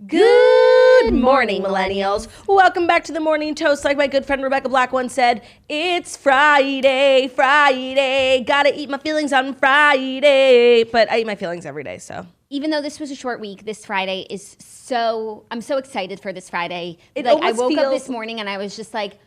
Good morning, millennials. Welcome back to the Morning Toast. Like my good friend Rebecca Black once said, it's Friday. Gotta eat my feelings on Friday. But I eat my feelings every day, so. Even though this was a short week, this Friday is I'm so excited for this Friday. I woke up this morning and I was just like,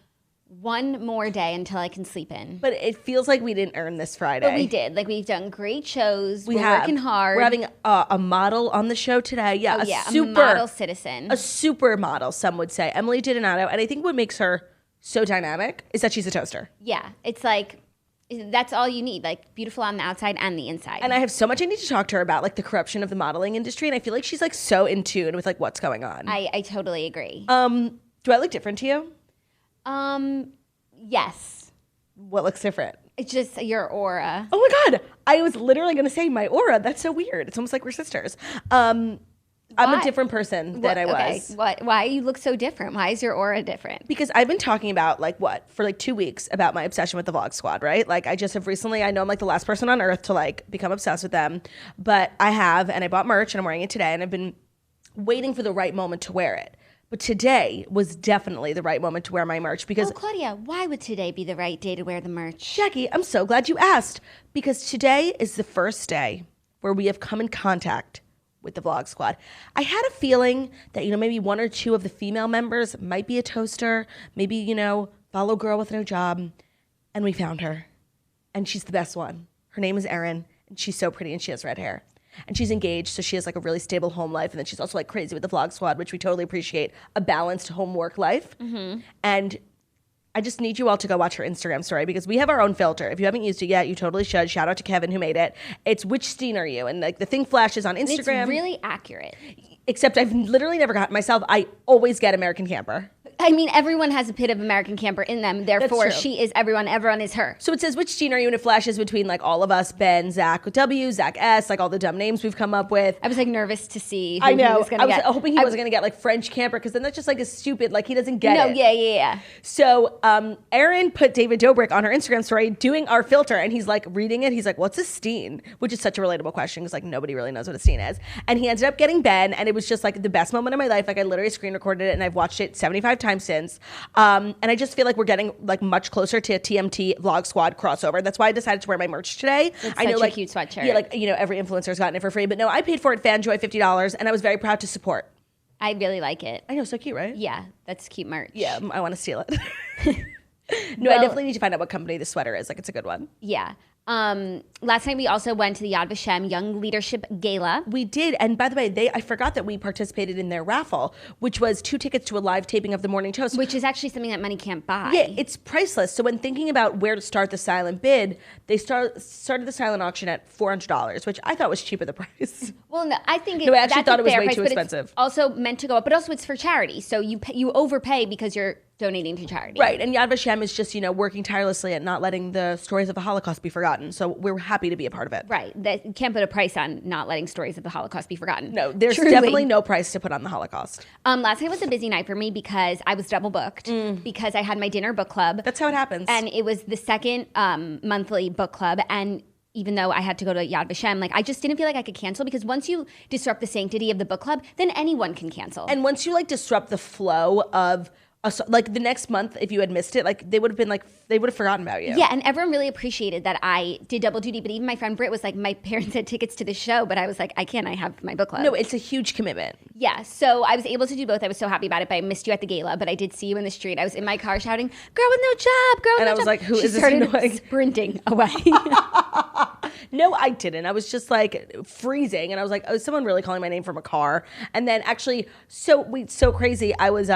one more day until I can sleep in. But it feels like we didn't earn this Friday. But we did. We've done great shows. We're working hard. We're having a model on the show today. Yeah, a model citizen. A super model, some would say. Emily Donato. And I think what makes her so dynamic is that she's a toaster. Yeah, it's like, that's all you need. Beautiful on the outside and the inside. And I have so much I need to talk to her about, the corruption of the modeling industry. And I feel like she's, so in tune with, what's going on. I totally agree. Do I look different to you? Yes. What looks different? It's just your aura. Oh my God. I was literally going to say my aura. That's so weird. It's almost like we're sisters. I'm a different person than I was. Okay. Why you look so different? Why is your aura different? Because I've been talking about for 2 weeks about my obsession with the Vlog Squad, right? I just have recently, I know I'm the last person on earth to become obsessed with them, but I have, and I bought merch and I'm wearing it today and I've been waiting for the right moment to wear it. But today was definitely the right moment to wear my merch because... Oh, Claudia, why would today be the right day to wear the merch? Jackie, I'm so glad you asked because today is the first day where we have come in contact with the Vlog Squad. I had a feeling that, maybe one or two of the female members might be a toaster, maybe, follow girl with no job. And we found her. And she's the best one. Her name is Erin, and she's so pretty, and she has red hair. And she's engaged, so she has a really stable home life. And then she's also crazy with the Vlog Squad, which we totally appreciate, a balanced home work life. Mm-hmm. And I just need you all to go watch her Instagram story because we have our own filter. If you haven't used it yet, you totally should. Shout out to Kevin who made it. It's which Steen are you? And the thing flashes on Instagram. It's really accurate. Except I've literally never gotten myself. I always get American Camper. I mean, everyone has a bit of American Camper in them. Therefore, she is everyone. Everyone is her. So it says, which Steen are you? And it flashes between all of us, Ben, Zach W, Zach S, all the dumb names we've come up with. I was nervous to see who I know. He was going to get. I was hoping he wasn't going to get French Camper because then that's just a stupid, he doesn't get it. No, yeah. So Erin put David Dobrik on her Instagram story doing our filter and he's reading it. He's like, what's a Steen? Which is such a relatable question because nobody really knows what a Steen is. And he ended up getting Ben and it was just the best moment of my life. I literally screen recorded it and I've watched it 75 times since. And I just feel we're getting much closer to a TMT Vlog Squad crossover. That's why I decided to wear my merch today. It's such a cute sweatshirt. Yeah, every influencer's gotten it for free. But no, I paid for it, FanJoy, $50, and I was very proud to support. I really like it. I know, so cute, right? Yeah, that's cute merch. Yeah, I want to steal it. No, I definitely need to find out what company the sweater is. It's a good one. Yeah. Last night we also went to the Yad Vashem Young Leadership Gala. We did, and by the way, I forgot that we participated in their raffle, which was 2 tickets to a live taping of the Morning Toast, which is actually something that money can't buy. Yeah, it's priceless. So when thinking about where to start the silent bid, they started the silent auction at $400, which I thought was cheap at the price. Well, no, I think I actually thought it was way price, too expensive. It's also meant to go up, but also it's for charity, so you overpay because you're donating to charity. Right, and Yad Vashem is just, working tirelessly at not letting the stories of the Holocaust be forgotten. So we're happy to be a part of it. Right, you can't put a price on not letting stories of the Holocaust be forgotten. No, there's definitely no price to put on the Holocaust. Last night was a busy night for me because I was double booked because I had my dinner book club. That's how it happens. And it was the second monthly book club, and even though I had to go to Yad Vashem, I just didn't feel like I could cancel because once you disrupt the sanctity of the book club, then anyone can cancel. And once you disrupt the flow of the next month, if you had missed it, they would have forgotten about you. Yeah, and everyone really appreciated that I did double duty. But even my friend Britt was like, my parents had tickets to the show, but I was like, I can't. I have my book club. No, it's a huge commitment. Yeah, so I was able to do both. I was so happy about it. But I missed you at the gala. But I did see you in the street. I was in my car shouting, "Girl with no job, girl with no job." And I was like, "Who is this annoying?" Sprinting away. No, I didn't. I was just freezing, and I was like, "Oh, is someone really calling my name from a car?" And then actually, so crazy. I was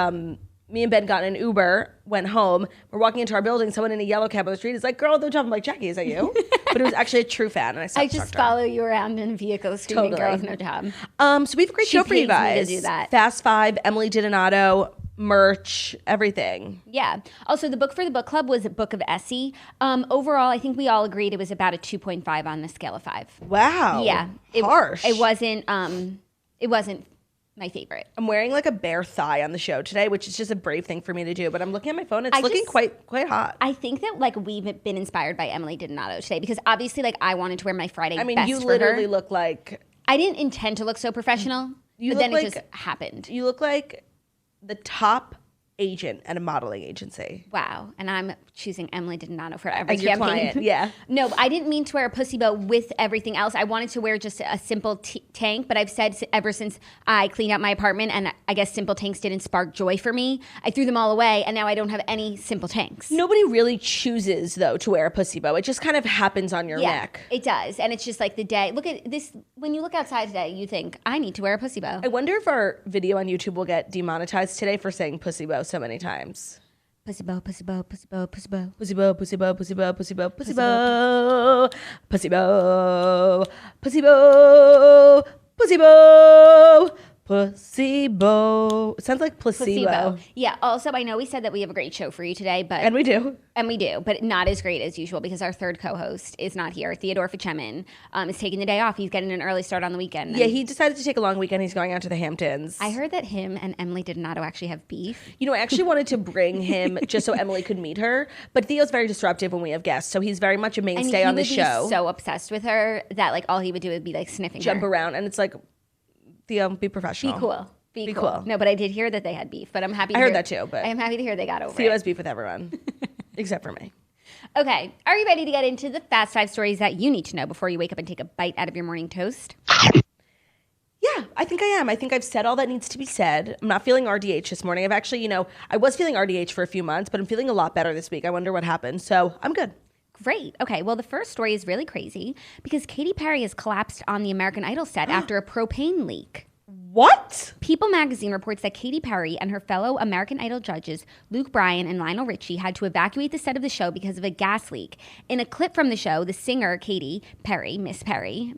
me and Ben got in an Uber, went home. We're walking into our building. Someone in a yellow cab on the street is like, "Girl, with no job." I'm like, "Jackie, is that you?" But it was actually a true fan, and I just follow you around in a vehicle screaming, totally. "Girl with no job." So we have a great show for you guys. Me to do that. Fast Five, Emily Donato, merch, everything. Yeah. Also, the book for the book club was a book of Essie. Overall, I think we all agreed it was about a 2.5 on the scale of 5. Wow. Yeah. Harsh. It wasn't my favorite. I'm wearing a bare thigh on the show today, which is just a brave thing for me to do. But I'm looking at my phone. It's looking quite hot. I think that we've been inspired by Emily Donato today because obviously I wanted to wear my Friday. I mean, best you for literally her. look like. I didn't intend to look so professional. But then it just happened. You look like the top agent at a modeling agency. Wow. And I'm choosing Emily Donato for every As your campaign. client, yeah. No, I didn't mean to wear a pussy bow with everything else. I wanted to wear just a simple tank, but I've said ever since I cleaned out my apartment, and I guess simple tanks didn't spark joy for me, I threw them all away, and now I don't have any simple tanks. Nobody really chooses, though, to wear a pussy bow. It just kind of happens on your neck. It does. And it's just like the day. Look at this. When you look outside today, you think, I need to wear a pussy bow. I wonder if our video on YouTube will get demonetized today for saying pussy bow so many times. Pussy bow, pussy bow, pussy bow, pussy bow. Pussy bow, pussy bow, pussy bow, pussy bow, pussy bow, pussy bow, pussy bow, pussy bow, pussy bow. It sounds like placebo. Yeah. Also, I know we said that we have a great show for you today, but And we do. But not as great as usual because our third co-host is not here. Theodore Fichemin is taking the day off. He's getting an early start on the weekend. Yeah, he decided to take a long weekend. He's going out to the Hamptons. I heard that him and Emily Donato actually have beef. You know, I actually wanted to bring him just so Emily could meet her, but Theo's very disruptive when we have guests, so he's very much a mainstay on the show. And he would be so obsessed with her that like all he would do would be like sniffing Jump her. around, and it's like, Theo, be professional. Be cool. Be cool. cool. No, but I did hear that they had beef, but I'm happy to I heard hear that too, but I am happy to hear they got over Theo it. has beef with everyone, except for me. Okay, are you ready to get into the fast 5 stories that you need to know before you wake up and take a bite out of your morning toast? Yeah, I think I am. I think I've said all that needs to be said. I'm not feeling RDH this morning. I've actually, I was feeling RDH for a few months, but I'm feeling a lot better this week. I wonder what happened. So I'm good. Great. Okay, well, the first story is really crazy because Katy Perry has collapsed on the American Idol set after a propane leak. What? People magazine reports that Katy Perry and her fellow American Idol judges, Luke Bryan and Lionel Richie, had to evacuate the set of the show because of a gas leak. In a clip from the show, the singer Katy Perry, Miss Perry,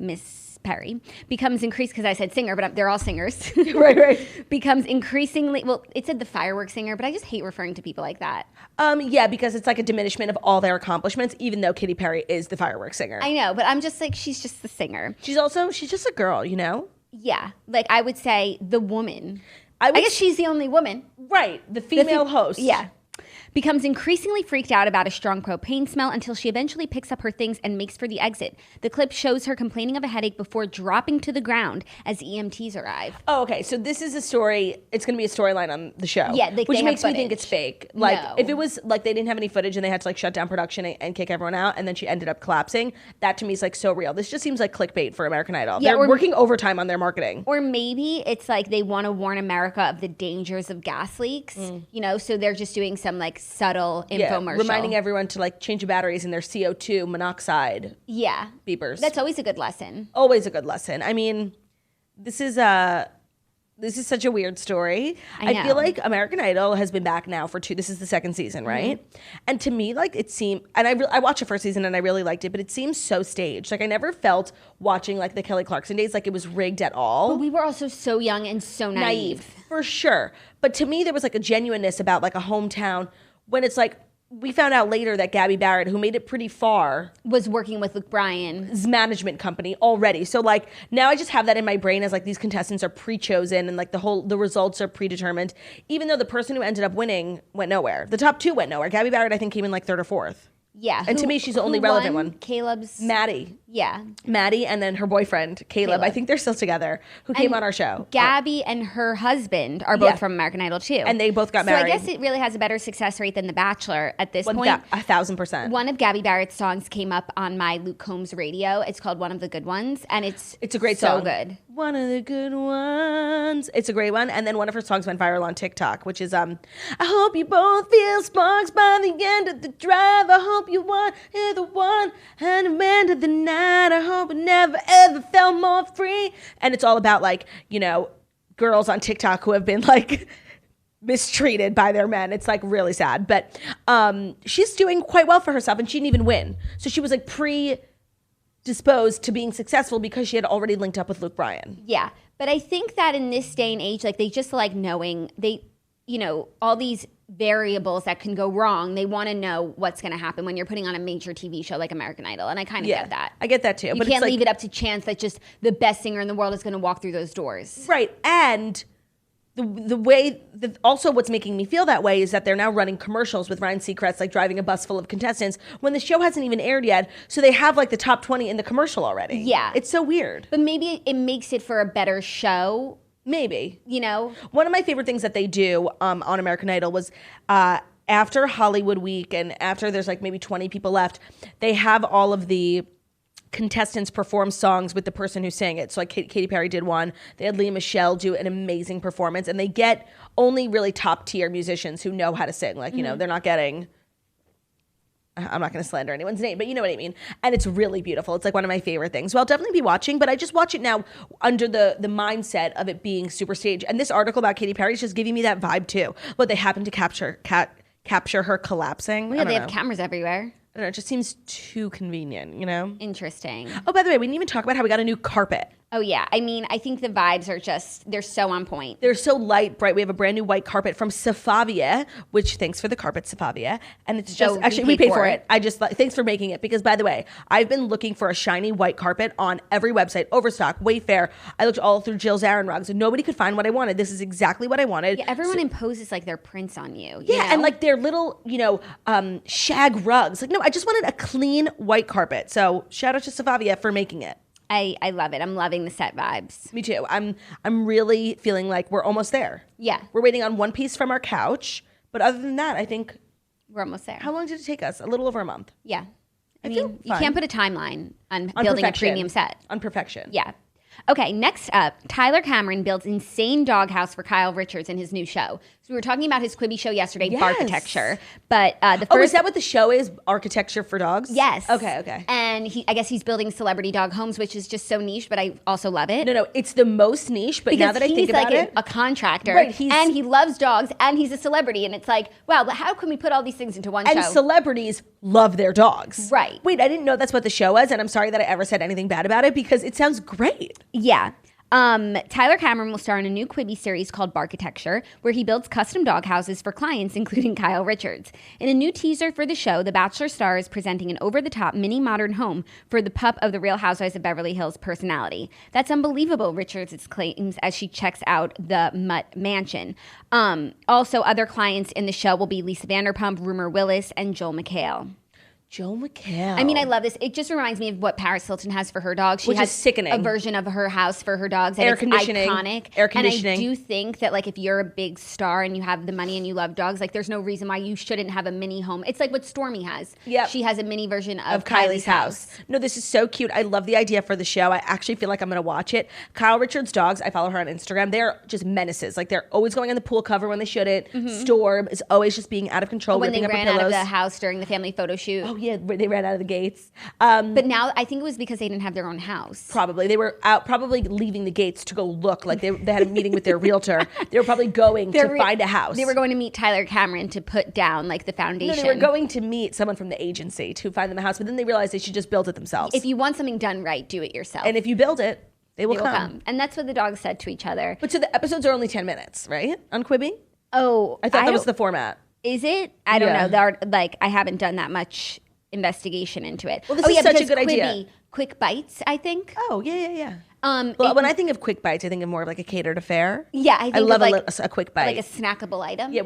becomes increased, because I said singer, but they're all singers. Right. Becomes increasingly, well, it said the fireworks singer, but I just hate referring to people like that. Yeah, because it's like a diminishment of all their accomplishments, even though Katy Perry is the fireworks singer. I know, but I'm just like, she's just the singer. She's just a girl, Yeah, like I would say the woman. I guess she's the only woman. Right, the female host. Yeah. Becomes increasingly freaked out about a strong propane smell until she eventually picks up her things and makes for the exit. The clip shows her complaining of a headache before dropping to the ground as EMTs arrive. Oh, okay. So this is a story. It's going to be a storyline on the show. Yeah, which makes me think footage. it's fake. Like, No. if it was like they didn't have any footage and they had to like shut down production and kick everyone out, and then she ended up collapsing, that to me is like so real. This just seems like clickbait for American Idol. Yeah, They're working overtime on their marketing. Or maybe it's like they want to warn America of the dangers of gas leaks, so they're just doing some like subtle infomercial. Reminding everyone to like change the batteries in their CO2 monoxide beepers. That's always a good lesson. Always a good lesson. I mean, this is such a weird story. I feel like American Idol has been back now for this is the second season, right? And to me, like it seemed, and I watched the first season and I really liked it, but it seems so staged. Like I never felt watching like the Kelly Clarkson days like it was rigged at all. But we were also so young and so naive. For sure. But to me, there was like a genuineness about like a hometown when it's like, we found out later that Gabby Barrett, who made it pretty far, was working with Luke Bryan's management company already. So like now I just have that in my brain as like these contestants are pre-chosen and like the results are predetermined. Even though the person who ended up winning went nowhere. The top 2 went nowhere. Gabby Barrett I think came in like 3rd or 4th. Yeah. And to me she's the only relevant one. Caleb's Maddie. Yeah. Maddie and then her boyfriend, Caleb. I think they're still together, who came on our show. Gabby and her husband are both from American Idol too. And they both got married. So I guess it really has a better success rate than The Bachelor at this point. 1,000%. One of Gabby Barrett's songs came up on my Luke Combs radio. It's called One of the Good Ones. And it's a great so song. good. One of the good ones. It's a great one. And then one of her songs went viral on TikTok, which is I hope you both feel sparks by the end of the drive. I hope you want you're the one and the end of the night. I hope it never ever felt more free. And it's all about like, girls on TikTok who have been like mistreated by their men. It's like really sad. But she's doing quite well for herself and she didn't even win. So she was like predisposed to being successful because she had already linked up with Luke Bryan. Yeah. But I think that in this day and age, like they just like knowing all these variables that can go wrong. They want to know what's going to happen when you're putting on a major TV show like American Idol. And I kind of get that. I get that too. You can't leave it up to chance that just the best singer in the world is going to walk through those doors. Right. And the way that also what's making me feel that way is that they're now running commercials with Ryan Seacrest, like driving a bus full of contestants when the show hasn't even aired yet. So they have like the top 20 in the commercial already. Yeah. It's so weird. But maybe it makes it for a better show. Maybe. You know? One of my favorite things that they do on American Idol was after Hollywood Week and after there's like maybe 20 people left, they have all of the contestants perform songs with the person who sang it. So like Katy Perry did one. They had Leah Michelle do an amazing performance, and they get only really top tier musicians who know how to sing. Like, you know, they're not getting, I'm not going to slander anyone's name, but you know what I mean. And it's really beautiful. It's like one of my favorite things. So I'll definitely be watching, but I just watch it now under the mindset of it being super staged. And this article about Katy Perry is just giving me that vibe too. But they happen to capture her collapsing. Yeah, they have cameras everywhere. I don't know, it just seems too convenient, you know? Interesting. Oh, by the way, we didn't even talk about how we got a new carpet. Oh, yeah. I mean, I think the vibes are just, they're so on point. They're so light, bright. We have a brand new white carpet from Safavia, which thanks for the carpet, Safavia. And it's just, actually, we pay for it. I just, thanks for making it. Because, by the way, I've been looking for a shiny white carpet on every website, Overstock, Wayfair. I looked all through Jill's Aaron rugs, and nobody could find what I wanted. This is exactly what I wanted. Yeah, everyone imposes, like, their prints on you. Yeah, you know? and, like, their little, you know, shag rugs. Like, no, I just wanted a clean white carpet. So, shout out to Safavia for making it. I love it. I'm loving the set vibes. Me too. I'm really feeling like we're almost there. Yeah. We're waiting on one piece from our couch. But other than that, I think... We're almost there. How long did it take us? A little over a month. Yeah. I mean, you can't put a timeline on building a premium set. On perfection. Yeah. Okay, next up, Tyler Cameron builds insane doghouse for Kyle Richards in his new show. So we were talking about his Quibi show yesterday, Barkitecture. But the first... Oh, is that what the show is? Architecture for dogs? Yes. Okay. And I guess he's building celebrity dog homes, which is just so niche, but I also love it. No, it's the most niche, but because now that I think about it... a contractor, right, and he loves dogs, and he's a celebrity, and it's like, wow, but how can we put all these things into one show? And celebrities love their dogs. Right. Wait, I didn't know that's what the show was, and I'm sorry that I ever said anything bad about it, because it sounds great. Yeah. Tyler Cameron will star in a new Quibi series called Barkitecture, where he builds custom dog houses for clients, including Kyle Richards. In a new teaser for the show, the Bachelor star is presenting an over-the-top mini-modern home for the pup of the Real Housewives of Beverly Hills personality. That's unbelievable, Richards exclaims as she checks out the Mutt Mansion. Also, other clients in the show will be Lisa Vanderpump, Rumor Willis, and Joel McHale. Joel McHale. I mean, I love this. It just reminds me of what Paris Hilton has for her dogs. She Which has is sickening. A version of her house for her dogs. And Air it's conditioning. Iconic. Air conditioning. And I do think that, like, if you're a big star and you have the money and you love dogs, like, there's no reason why you shouldn't have a mini home. It's like what Stormy has. Yeah. She has a mini version of Kylie's house. No, this is so cute. I love the idea for the show. I actually feel like I'm going to watch it. Kyle Richards' dogs, I follow her on Instagram. They're just menaces. Like, they're always going on the pool cover when they shouldn't. Storm is always just being out of control. When they ran out of the house during the family photo shoot. Oh, yeah. They ran out of the gates. But now I think it was because they didn't have their own house. Probably. They were out, probably leaving the gates to go look. Like they had a meeting with their realtor. They were probably going to find a house. They were going to meet Tyler Cameron to put down like the foundation. No, they were going to meet someone from the agency to find them a house, but then they realized they should just build it themselves. If you want something done right, do it yourself. And if you build it, they will come. And that's what the dogs said to each other. But so the episodes are only 10 minutes, right? On Quibi? Oh. I thought that was the format. Is it? I don't know. I haven't done that much investigation into it. Well, this is such a good idea. Quick bites, I think. Oh, yeah. Well, when I think of quick bites, I think of more of like a catered affair. Yeah, I love a quick bite. Like a snackable item. Yeah,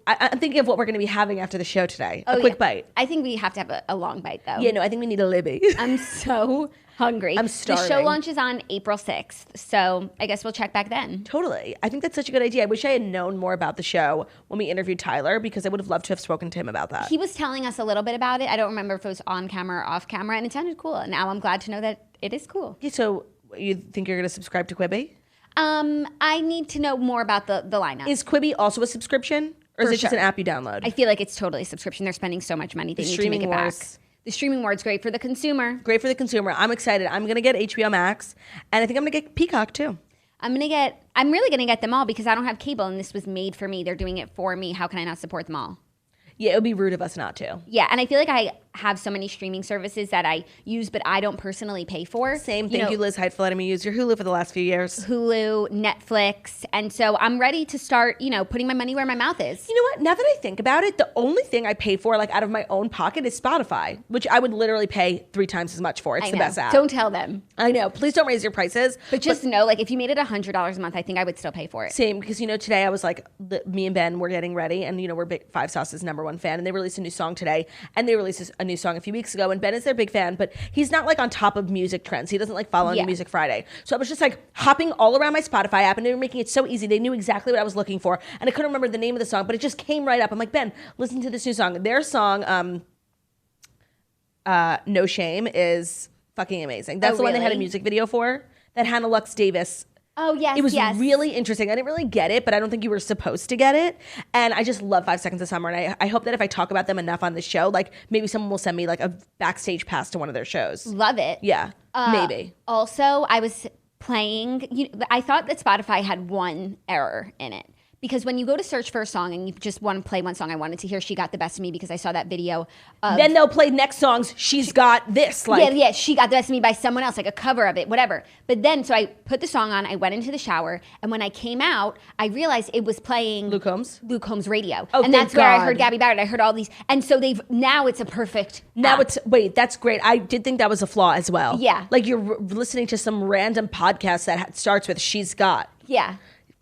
I'm thinking of what we're going to be having after the show today. A quick bite. I think we have to have a long bite, though. Yeah, no, I think we need a Libby. I'm so hungry. I'm starving. The show launches on April 6th, so I guess we'll check back then. Totally. I think that's such a good idea. I wish I had known more about the show when we interviewed Tyler, because I would have loved to have spoken to him about that. He was telling us a little bit about it. I don't remember if it was on camera or off camera, and it sounded cool. And now I'm glad to know that it is cool. Yeah, so you think you're going to subscribe to Quibi? I need to know more about the lineup. Is Quibi also a subscription? Or is it just an app you download? I feel like it's totally a subscription. They're spending so much money. They need to make it back. The streaming wars, great for the consumer. Great for the consumer. I'm excited. I'm going to get HBO Max, and I think I'm going to get Peacock too. I'm really going to get them all because I don't have cable, and this was made for me. They're doing it for me. How can I not support them all? Yeah, it would be rude of us not to. Yeah, and I feel like I have so many streaming services that I use, but I don't personally pay for. Same. Thank you, Liz Hyde, for letting me use your Hulu for the last few years. Hulu, Netflix, and so I'm ready to start, putting my money where my mouth is. You know what? Now that I think about it, the only thing I pay for, like out of my own pocket, is Spotify, which I would literally pay 3 times as much for. It's the best app. Don't tell them. I know. Please don't raise your prices. But just know, like, if you made it $100 a month, I think I would still pay for it. Same, because today I was like, me and Ben were getting ready, and we're big Five Sauce's #1 fan, and they released a new song today, and they released a new song a few weeks ago, and Ben is their big fan, but he's not like on top of music trends. He doesn't like follow New Music Friday. So I was just like hopping all around my Spotify app, and they were making it so easy. They knew exactly what I was looking for, and I couldn't remember the name of the song, but it just came right up. I'm like, Ben, listen to this new song. Their song, No Shame, is fucking amazing. That's the one they had a music video for, that Hannah Lux Davis. Oh, yes, It was really interesting. I didn't really get it, but I don't think you were supposed to get it. And I just love 5 Seconds of Summer. And I hope that if I talk about them enough on the show, like maybe someone will send me like a backstage pass to one of their shows. Love it. Yeah, maybe. Also, I was playing, I thought that Spotify had one error in it. Because when you go to search for a song and you just want to play one song, I wanted to hear She Got the Best of Me because I saw that video. Then they'll play next songs, She's Got This. Like, yeah, She Got the Best of Me by someone else, like a cover of it, whatever. But then, so I put the song on, I went into the shower, and when I came out, I realized it was playing Luke Combs radio. Oh, and that's where I heard Gabby Barrett. I heard all these. And so now it's a perfect app. Wait, that's great. I did think that was a flaw as well. Yeah. Like you're listening to some random podcast that starts with She's Got. Yeah.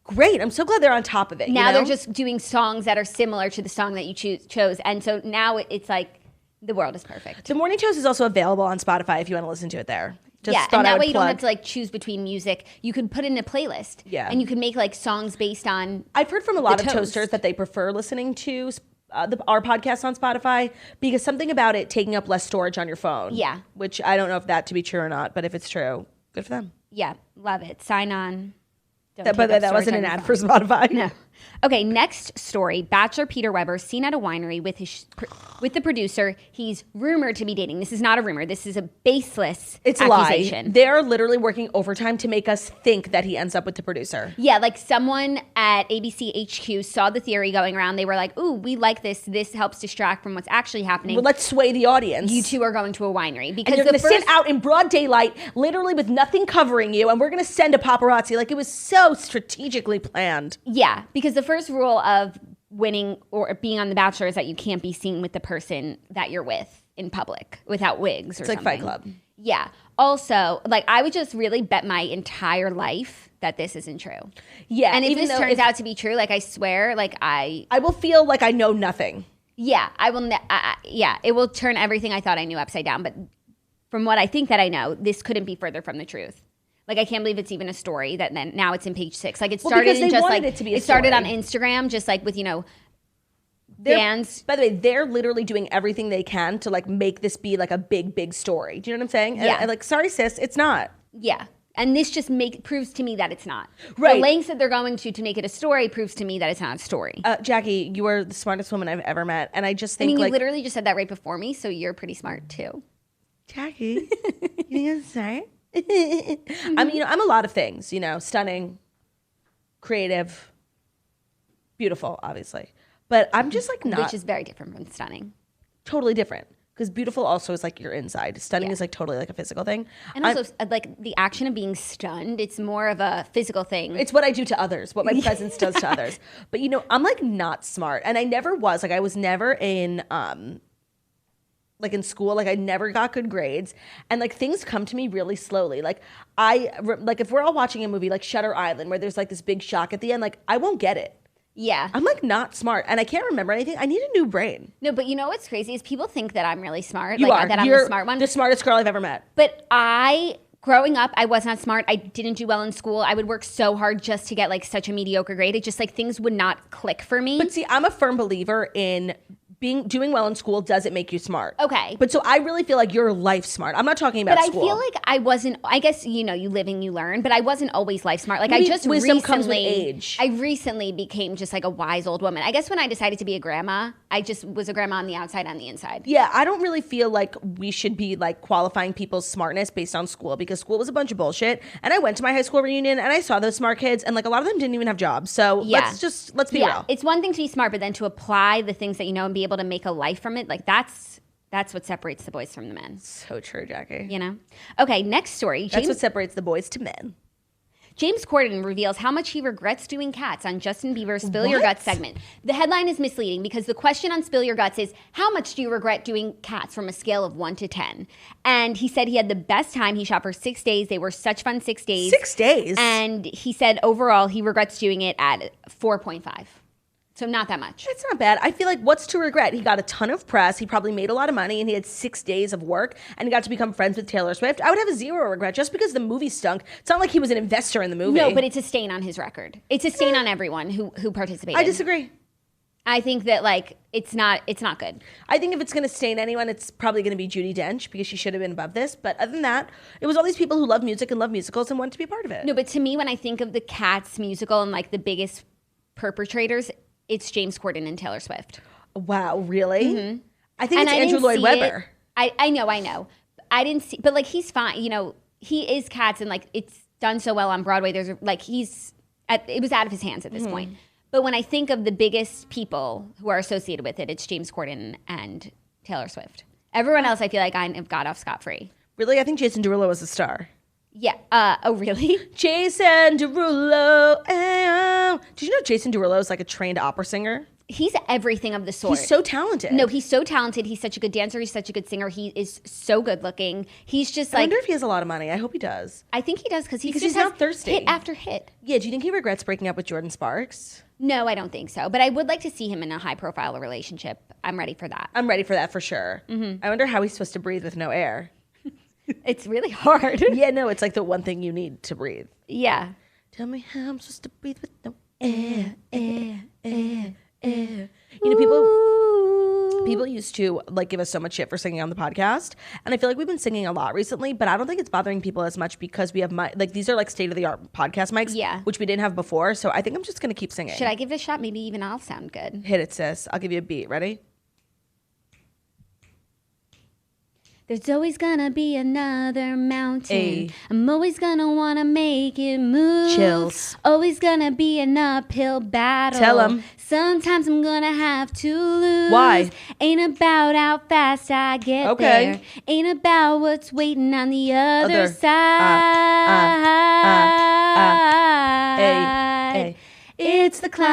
Great. I'm so glad they're on top of it. Now they're just doing songs that are similar to the song that you chose. And so now it's like the world is perfect. The Morning Toast is also available on Spotify if you want to listen to it there. And that way you don't have to like choose between music. You can put in a playlist. Yeah. And you can make like songs based on I've heard from a lot of toasters that they prefer listening to our podcast on Spotify because something about it taking up less storage on your phone. Yeah. Which I don't know if that to be true or not, but if it's true, good for them. Yeah. Love it. Sign on. But that wasn't an ad for Spotify. No. Okay, next story. Bachelor Peter Weber seen at a winery with the producer he's rumored to be dating. This is not a rumor. This is a baseless accusation. Lie. They're literally working overtime to make us think that he ends up with the producer. Yeah, like someone at ABC HQ saw the theory going around. They were like, ooh, we like this. This helps distract from what's actually happening. Well, let's sway the audience. You two are going to a winery. Because and you're going to sit out in broad daylight, literally with nothing covering you, and we're going to send a paparazzi. Like, it was so strategically planned. Yeah, because the first rule of winning or being on The Bachelor is that you can't be seen with the person that you're with in public without wigs or something. It's like Fight Club. Yeah. Also, like I would just really bet my entire life that this isn't true. Yeah. And if this turns out to be true, like I swear, like I will feel like I know nothing. Yeah, I will. Yeah, it will turn everything I thought I knew upside down. But from what I think that I know, this couldn't be further from the truth. Like I can't believe it's even a story that then now it's in page 6. Like it started in just like it started on Instagram, just like with fans. By the way, they're literally doing everything they can to like make this be like a big story. Do you know what I'm saying? Yeah. And like, sorry sis, it's not. Yeah. And this just proves to me that it's not. Right. The lengths that they're going to make it a story proves to me that it's not a story. Jackie, you are the smartest woman I've ever met. And I just think you literally just said that right before me, so you're pretty smart too. Jackie, you think I'm smart? I mean, I'm a lot of things, stunning, creative, beautiful, obviously. But I'm just like not. Which is very different from stunning. Totally different. Because beautiful also is like your inside. Stunning is like totally like a physical thing. And also like the action of being stunned, it's more of a physical thing. It's what I do to others, what my presence does to others. But I'm like not smart. And I never was. Like I was never in like in school, like I never got good grades, and like things come to me really slowly. Like if we're all watching a movie like Shutter Island where there's like this big shock at the end, like I won't get it. Yeah. I'm like not smart and I can't remember anything. I need a new brain. No, but what's crazy is people think that I'm really smart. You are. That You're I'm the smart one. The smartest girl I've ever met. But growing up, I was not smart. I didn't do well in school. I would work so hard just to get like such a mediocre grade. It just like things would not click for me. But see, I'm a firm believer in doing well in school doesn't make you smart. Okay. But so I really feel like you're life smart. I'm not talking about school. But I feel like I wasn't, I guess, you live and you learn, but I wasn't always life smart. Like Maybe I just wisdom comes with age. I recently became just like a wise old woman. I guess when I decided to be a grandma, I just was a grandma on the outside, on the inside. Yeah, I don't really feel like we should be like qualifying people's smartness based on school because school was a bunch of bullshit. And I went to my high school reunion and I saw those smart kids and like a lot of them didn't even have jobs. So let's be real. It's one thing to be smart, but then to apply the things that you know and be able to make a life from it, like that's what separates the boys from the men. So true, Jackie. Okay, next story. That's what separates the boys to men. James Corden reveals how much he regrets doing cats on Justin Bieber's Spill Your Guts segment. The headline is misleading because the question on Spill Your Guts is, how much do you regret doing cats from a scale of 1 to 10? And he said he had the best time. He shot for 6 days. They were such fun 6 days. 6 days? And he said overall he regrets doing it at 4.5. It's So not that much. It's not bad. I feel like what's to regret? He got a ton of press. He probably made a lot of money, and he had 6 days of work, and he got to become friends with Taylor Swift. I would have a zero regret just because the movie stunk. It's not like he was an investor in the movie. No, but it's a stain on his record. It's a stain on everyone who participated. I disagree. I think that like it's not good. I think if it's going to stain anyone, it's probably going to be Judi Dench because she should have been above this. But other than that, it was all these people who love music and love musicals and wanted to be a part of it. No, but to me, when I think of the Cats musical and like the biggest perpetrators, it's James Corden and Taylor Swift. Wow, really? Mm-hmm. I think it's Andrew Lloyd Webber. I know. I didn't see, but like he's fine. You know, he is Cats, and like it's done so well on Broadway. There's like it was out of his hands at this point. But when I think of the biggest people who are associated with it, it's James Corden and Taylor Swift. Everyone else, I feel like I have got off scot-free. Really? I think Jason Derulo was a star. Yeah. Oh, really? Jason Derulo. Did you know Jason Derulo is like a trained opera singer? He's everything of the sort. He's so talented. No, he's so talented. He's such a good dancer. He's such a good singer. He is so good looking. He's just like... I wonder if he has a lot of money. I hope he does. I think he does because he's not thirsty. Hit after hit. Yeah, do you think he regrets breaking up with Jordan Sparks? No, I don't think so. But I would like to see him in a high-profile relationship. I'm ready for that. I'm ready for that for sure. Mm-hmm. I wonder how he's supposed to breathe with no air. It's really hard. Yeah, no, it's like the one thing you need to breathe. Yeah. Tell me how I'm supposed to breathe with no air, air, air, air. You know, people used to like give us so much shit for singing on the podcast, and I feel like we've been singing a lot recently, but I don't think it's bothering people as much because we have like these are like state of the art podcast mics, yeah, which we didn't have before. So I think I'm just gonna keep singing. Should I give it a shot? Maybe even I'll sound good. Hit it, sis. I'll give you a beat. Ready? There's always gonna be another mountain. Ay. I'm always gonna wanna make it move. Chills. Always gonna be an uphill battle. Tell 'em. Sometimes I'm gonna have to lose. Why? Ain't about how fast I get there. Ain't about what's waiting on the other side. Ay. It's the climb.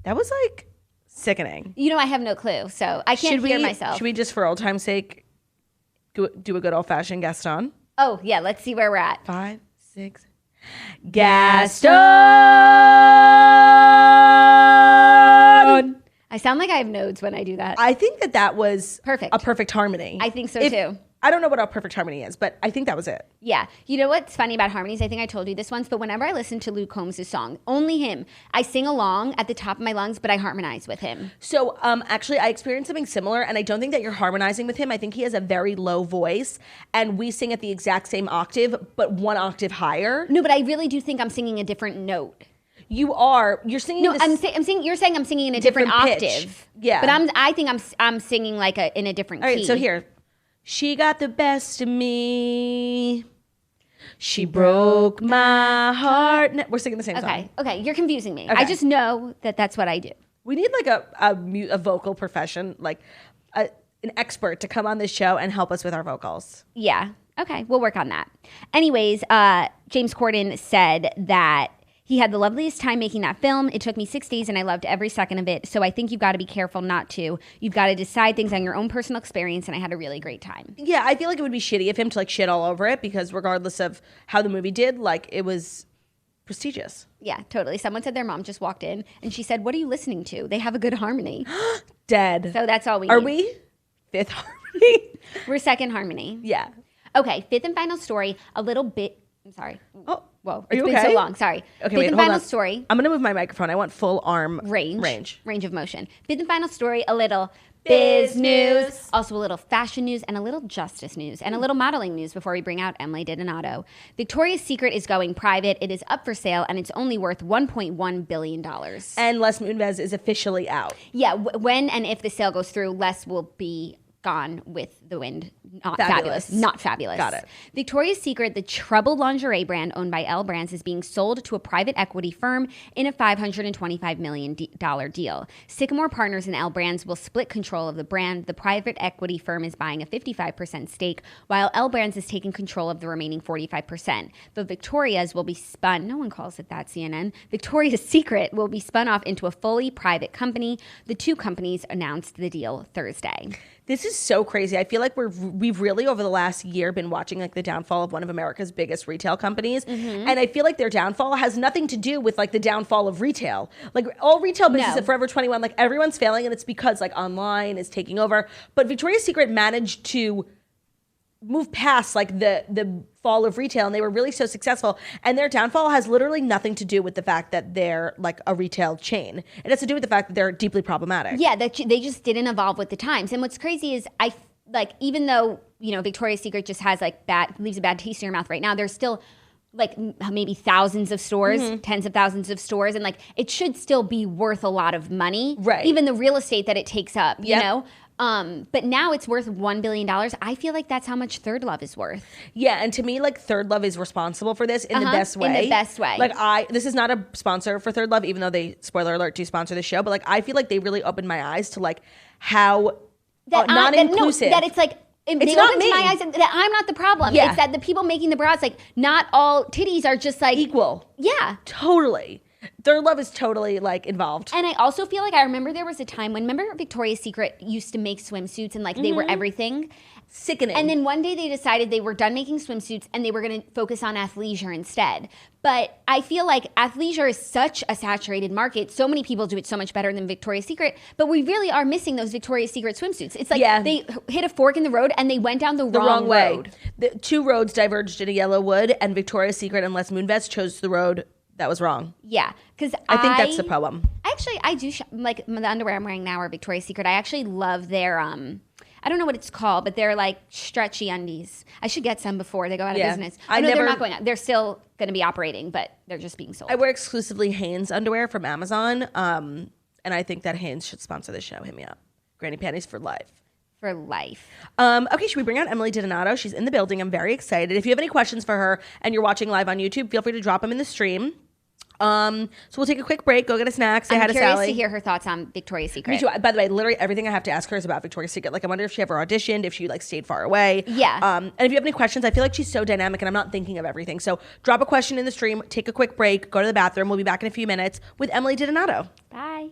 That was like sickening. You know, I have no clue, so I can't hear myself. Should we just, for old time's sake, do a good old-fashioned Gaston? Oh, yeah, let's see where we're at. 5, 6. Gaston! I sound like I have nodes when I do that. I think that was perfect. A perfect harmony. I think so, too. I don't know what a perfect harmony is, but I think that was it. Yeah. You know what's funny about harmonies? I think I told you this once, but whenever I listen to Luke Combs' song, only him, I sing along at the top of my lungs, but I harmonize with him. So actually, I experienced something similar, and I don't think that you're harmonizing with him. I think he has a very low voice, and we sing at the exact same octave, but 1 octave higher. No, but I really do think I'm singing a different note. You are. You're singing. No, I'm singing. You're saying I'm singing in a different octave. Yeah. But I think I'm singing like in a different key. All right. So here. She got the best of me. She broke my heart. We're singing the same song. Okay, you're confusing me. Okay. I just know that that's what I do. We need like a vocal profession, like an expert to come on this show and help us with our vocals. Yeah. Okay, we'll work on that. Anyways, James Corden said that he had the loveliest time making that film. It took me 6 days and I loved every second of it. So I think you've got to be careful not to. You've got to decide things on your own personal experience, and I had a really great time. Yeah, I feel like it would be shitty of him to like shit all over it because regardless of how the movie did, like it was prestigious. Yeah, totally. Someone said their mom just walked in and she said, "What are you listening to? They have a good harmony." Dead. So that's all we Are need. we? 5th harmony? We're 2nd harmony. Yeah. Okay, 5th and final story, a little bit. I'm sorry. Oh, whoa. Are you It's okay? been so long. Sorry. Okay, 5th wait, and hold final on. story. I'm going to move my microphone. I want full arm range of motion. 5th and final story, a little biz news, also a little fashion news, and a little justice news, and a little modeling news before we bring out Emily Donato. Victoria's Secret is going private. It is up for sale, and it's only worth $1.1 billion. And Les Moonves is officially out. Yeah, when and if the sale goes through, Les will be gone with the wind. Not Fabulous. Not fabulous. Got it. Victoria's Secret, the troubled lingerie brand owned by L Brands, is being sold to a private equity firm in a $525 million deal. Sycamore Partners and L Brands will split control of the brand. The private equity firm is buying a 55% stake, while L Brands is taking control of the remaining 45%. But Victoria's will be spun, no one calls it that, CNN. Victoria's Secret will be spun off into a fully private company. The two companies announced the deal Thursday. This is so crazy. I feel like we've really over the last year been watching like the downfall of one of America's biggest retail companies, and I feel like their downfall has nothing to do with like the downfall of retail. Like all retail businesses at Forever 21, like everyone's failing, and it's because like online is taking over. But Victoria's Secret managed to move past like the fall of retail, and they were really so successful, and their downfall has literally nothing to do with the fact that they're like a retail chain. It has to do with the fact that they're deeply problematic. Yeah, that they just didn't evolve with the times. And what's crazy is like even though, you know, Victoria's Secret just has like leaves a bad taste in your mouth right now, there's still like maybe thousands of stores, tens of thousands of stores, and like it should still be worth a lot of money, right? Even the real estate that it takes up, you know. But now it's worth $1 billion. I feel like that's how much Third Love is worth. Yeah, and to me, like Third Love is responsible for this in the best way. In the best way. Like this is not a sponsor for Third Love, even though they, spoiler alert, do sponsor the show. But like I feel like they really opened my eyes to like how non-inclusive. That it's like it's not me. My eyes that I'm not the problem. Yeah. It's that the people making the bras, like not all titties are just like equal. Yeah, totally. Third Love is totally like involved. And I also feel like I remember there was a time when, remember Victoria's Secret used to make swimsuits and like they were everything? Sickening. And then one day they decided they were done making swimsuits and they were going to focus on athleisure instead. But I feel like athleisure is such a saturated market. So many people do it so much better than Victoria's Secret. But we really are missing those Victoria's Secret swimsuits. It's like they hit a fork in the road and they went down the wrong road. The two roads diverged in a yellow wood, and Victoria's Secret and Les Moonves chose the road that was wrong. Yeah, because I think that's the poem. Actually, I do like the underwear I'm wearing now are Victoria's Secret. I actually love their I don't know what it's called, but they're like stretchy undies. I should get some before they go out of business. No, they're not going out. They're still going to be operating, but they're just being sold. I wear exclusively Hanes underwear from Amazon, and I think that Hanes should sponsor the show. Hit me up. Granny Panties for life. For life. Okay, should we bring out Emily Donato? She's in the building. I'm very excited. If you have any questions for her and you're watching live on YouTube, feel free to drop them in the stream. So we'll take a quick break, go get a snack, say hi to Sally. I'm curious to hear her thoughts on Victoria's Secret. Me too. By the way, literally everything I have to ask her is about Victoria's Secret. Like I wonder if she ever auditioned, if she like stayed far away. Yeah. And if you have any questions, I feel like she's so dynamic and I'm not thinking of everything. So drop a question in the stream, take a quick break, go to the bathroom. We'll be back in a few minutes with Emily Donato. Bye.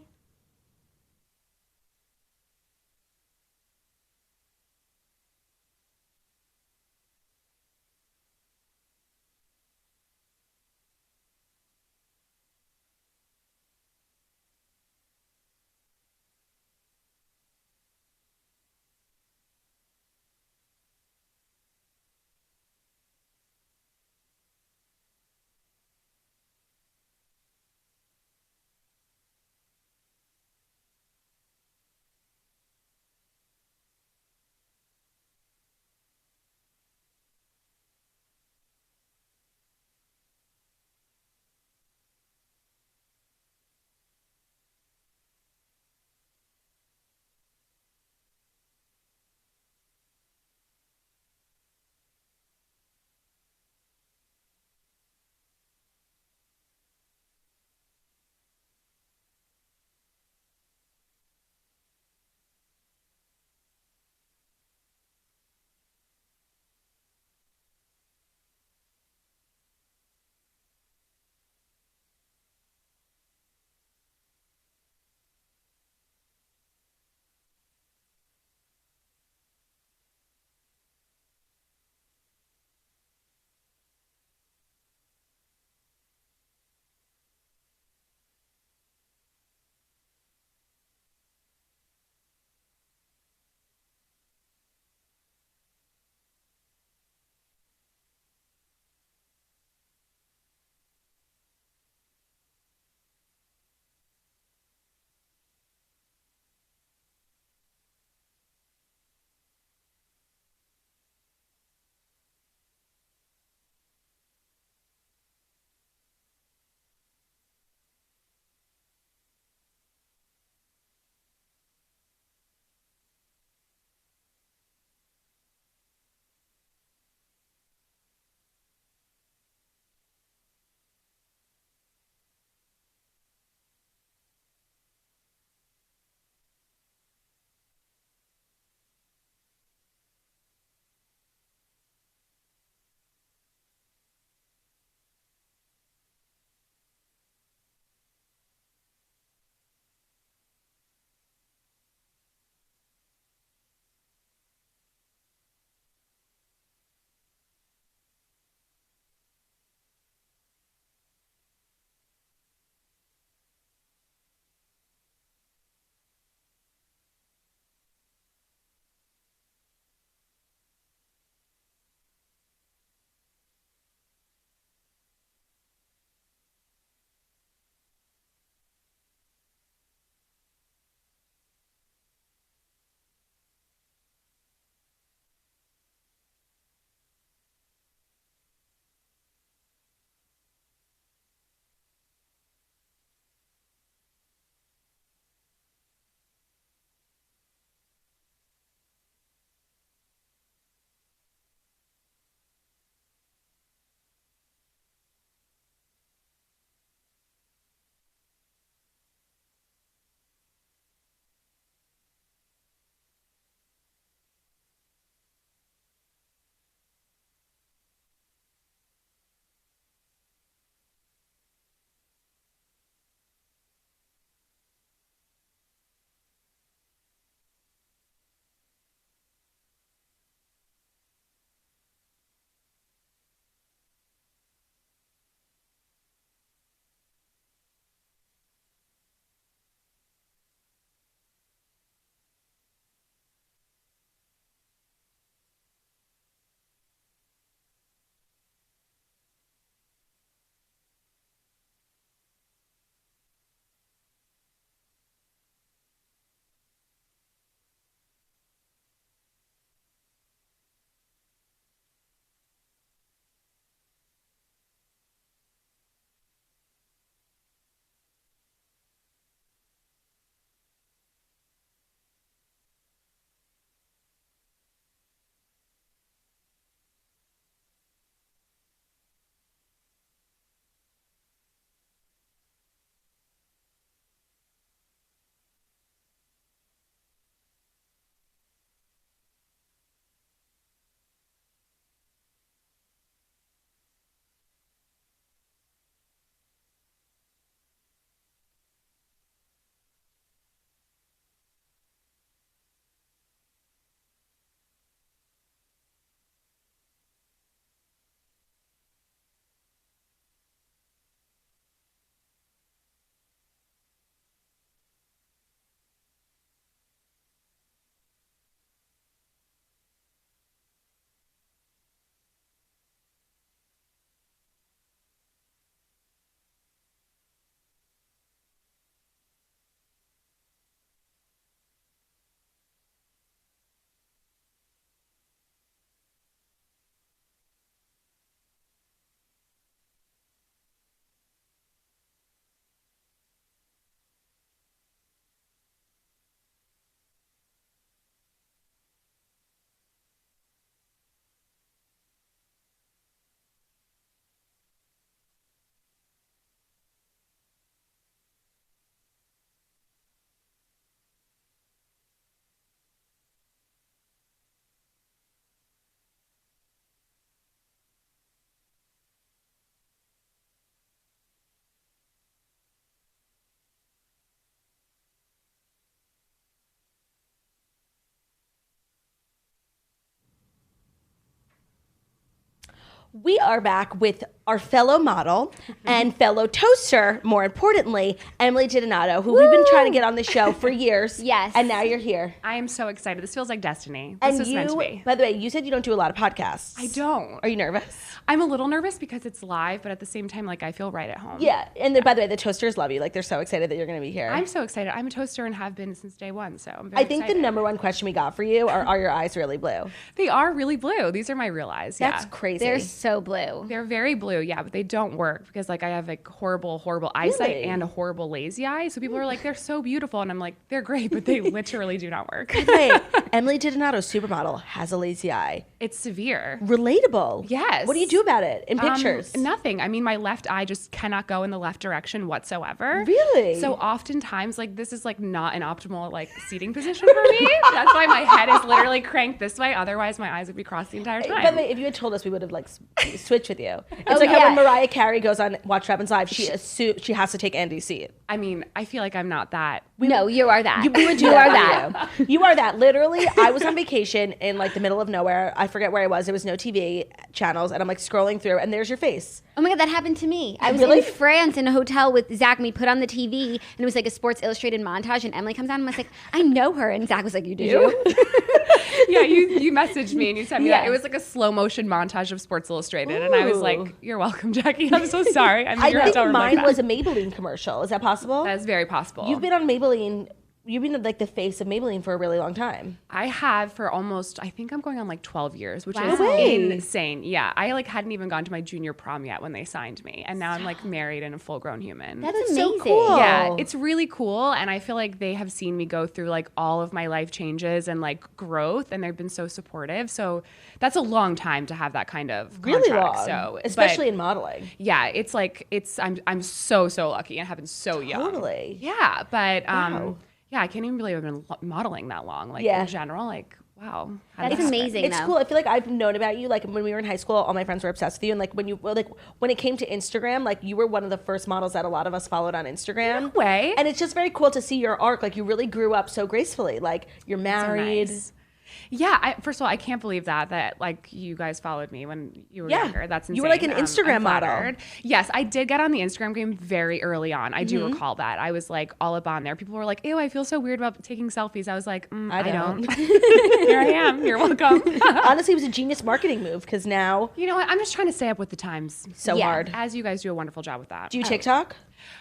We are back with our fellow model and fellow toaster, more importantly, Emily Donato, who we've been trying to get on the show for years. Yes. And now you're here. I am so excited. This feels like destiny. This was meant to be. By the way, you said you don't do a lot of podcasts. I don't. Are you nervous? I'm a little nervous because it's live, but at the same time, like, I feel right at home. Yeah. And then, by the way, the toasters love you. Like, they're so excited that you're going to be here. I'm so excited. I'm a toaster and have been since day one, so I'm very I think excited. the number one question we got for you are your eyes really blue? They are really blue. These are my real eyes. That's yeah. crazy. They're so blue. They're very blue, yeah, but they don't work because, like, I have, like, horrible eyesight Really? and a horrible lazy eye. So people are like, they're so beautiful. And I'm like, they're great, but they literally do not work. Wait, Emily Donato, supermodel, has a lazy eye. It's severe. Relatable. Yes. What do you do about it in pictures? Nothing. I mean, my left eye just cannot go in the left direction whatsoever. Really? So oftentimes, like, this is like not an optimal like seating position for me. That's why my head is literally cranked this way. Otherwise, my eyes would be crossed the entire time. By the way, if you had told us, we would have like switched with you. It's Oh, like how yeah. when Mariah Carey goes on Watch What Happens Live, she has to take Andy's seat. I mean, I feel like I'm not that. No, you are that. We would do You that are for that. you. You are that. Literally, I was on vacation in like the middle of nowhere. I forget where I was. There was no TV channels, and I'm like scrolling through, and there's your face. Oh my God, that happened to me. I was Really? in France in a hotel with Zach, and we put on the TV, and it was like a Sports Illustrated montage, and Emily comes on, and I was like, I know her. And Zach was like, you do? Yeah, you messaged me and you sent me that. Yeah. It was like a slow motion montage of Sports Illustrated, and I was Ooh. like, "You're welcome, Jackie. I'm so sorry. I'm in I your think hotel room mine like was that." a Maybelline commercial. Is that possible? That is very possible. You've been on Maybelline. You've been like the face of Maybelline for a really long time. I have for almost, I think I'm going on like 12 years, which Wow. is No way. insane. Yeah, I like hadn't even gone to my junior prom yet when they signed me, and now I'm like married and a full grown human. That's That's so amazing. cool. Yeah, it's really cool, and I feel like they have seen me go through like all of my life changes and like growth, and they've been so supportive. So that's a long time to have that kind of Really contract. long, So, especially but, in modeling. yeah, it's like I'm so lucky and have been so young. Totally. Yeah, but Wow. yeah, I can't even believe I've been modeling that long. Like Yeah. in general, like wow, how That's did this happen? amazing. It's though. cool. I feel like I've known about you. Like when we were in high school, all my friends were obsessed with you. And like when it came to Instagram, like you were one of the first models that a lot of us followed on Instagram. No way. And it's just very cool to see your arc. Like you really grew up so gracefully. Like you're So married. nice. Yeah, first of all, I can't believe that like you guys followed me when you were Yeah. younger. That's insane. You were like an Instagram I'm model. flattered. Yes, I did get on the Instagram game very early on. I do recall that. I was like all up on there. People were like, "Ew, I feel so weird about taking selfies." I was like, I don't. Here I am. You're welcome. Honestly, it was a genius marketing move because now You know what? I'm just trying to stay up with the times. so Yeah. hard. As you guys do a wonderful job with that. Do you TikTok?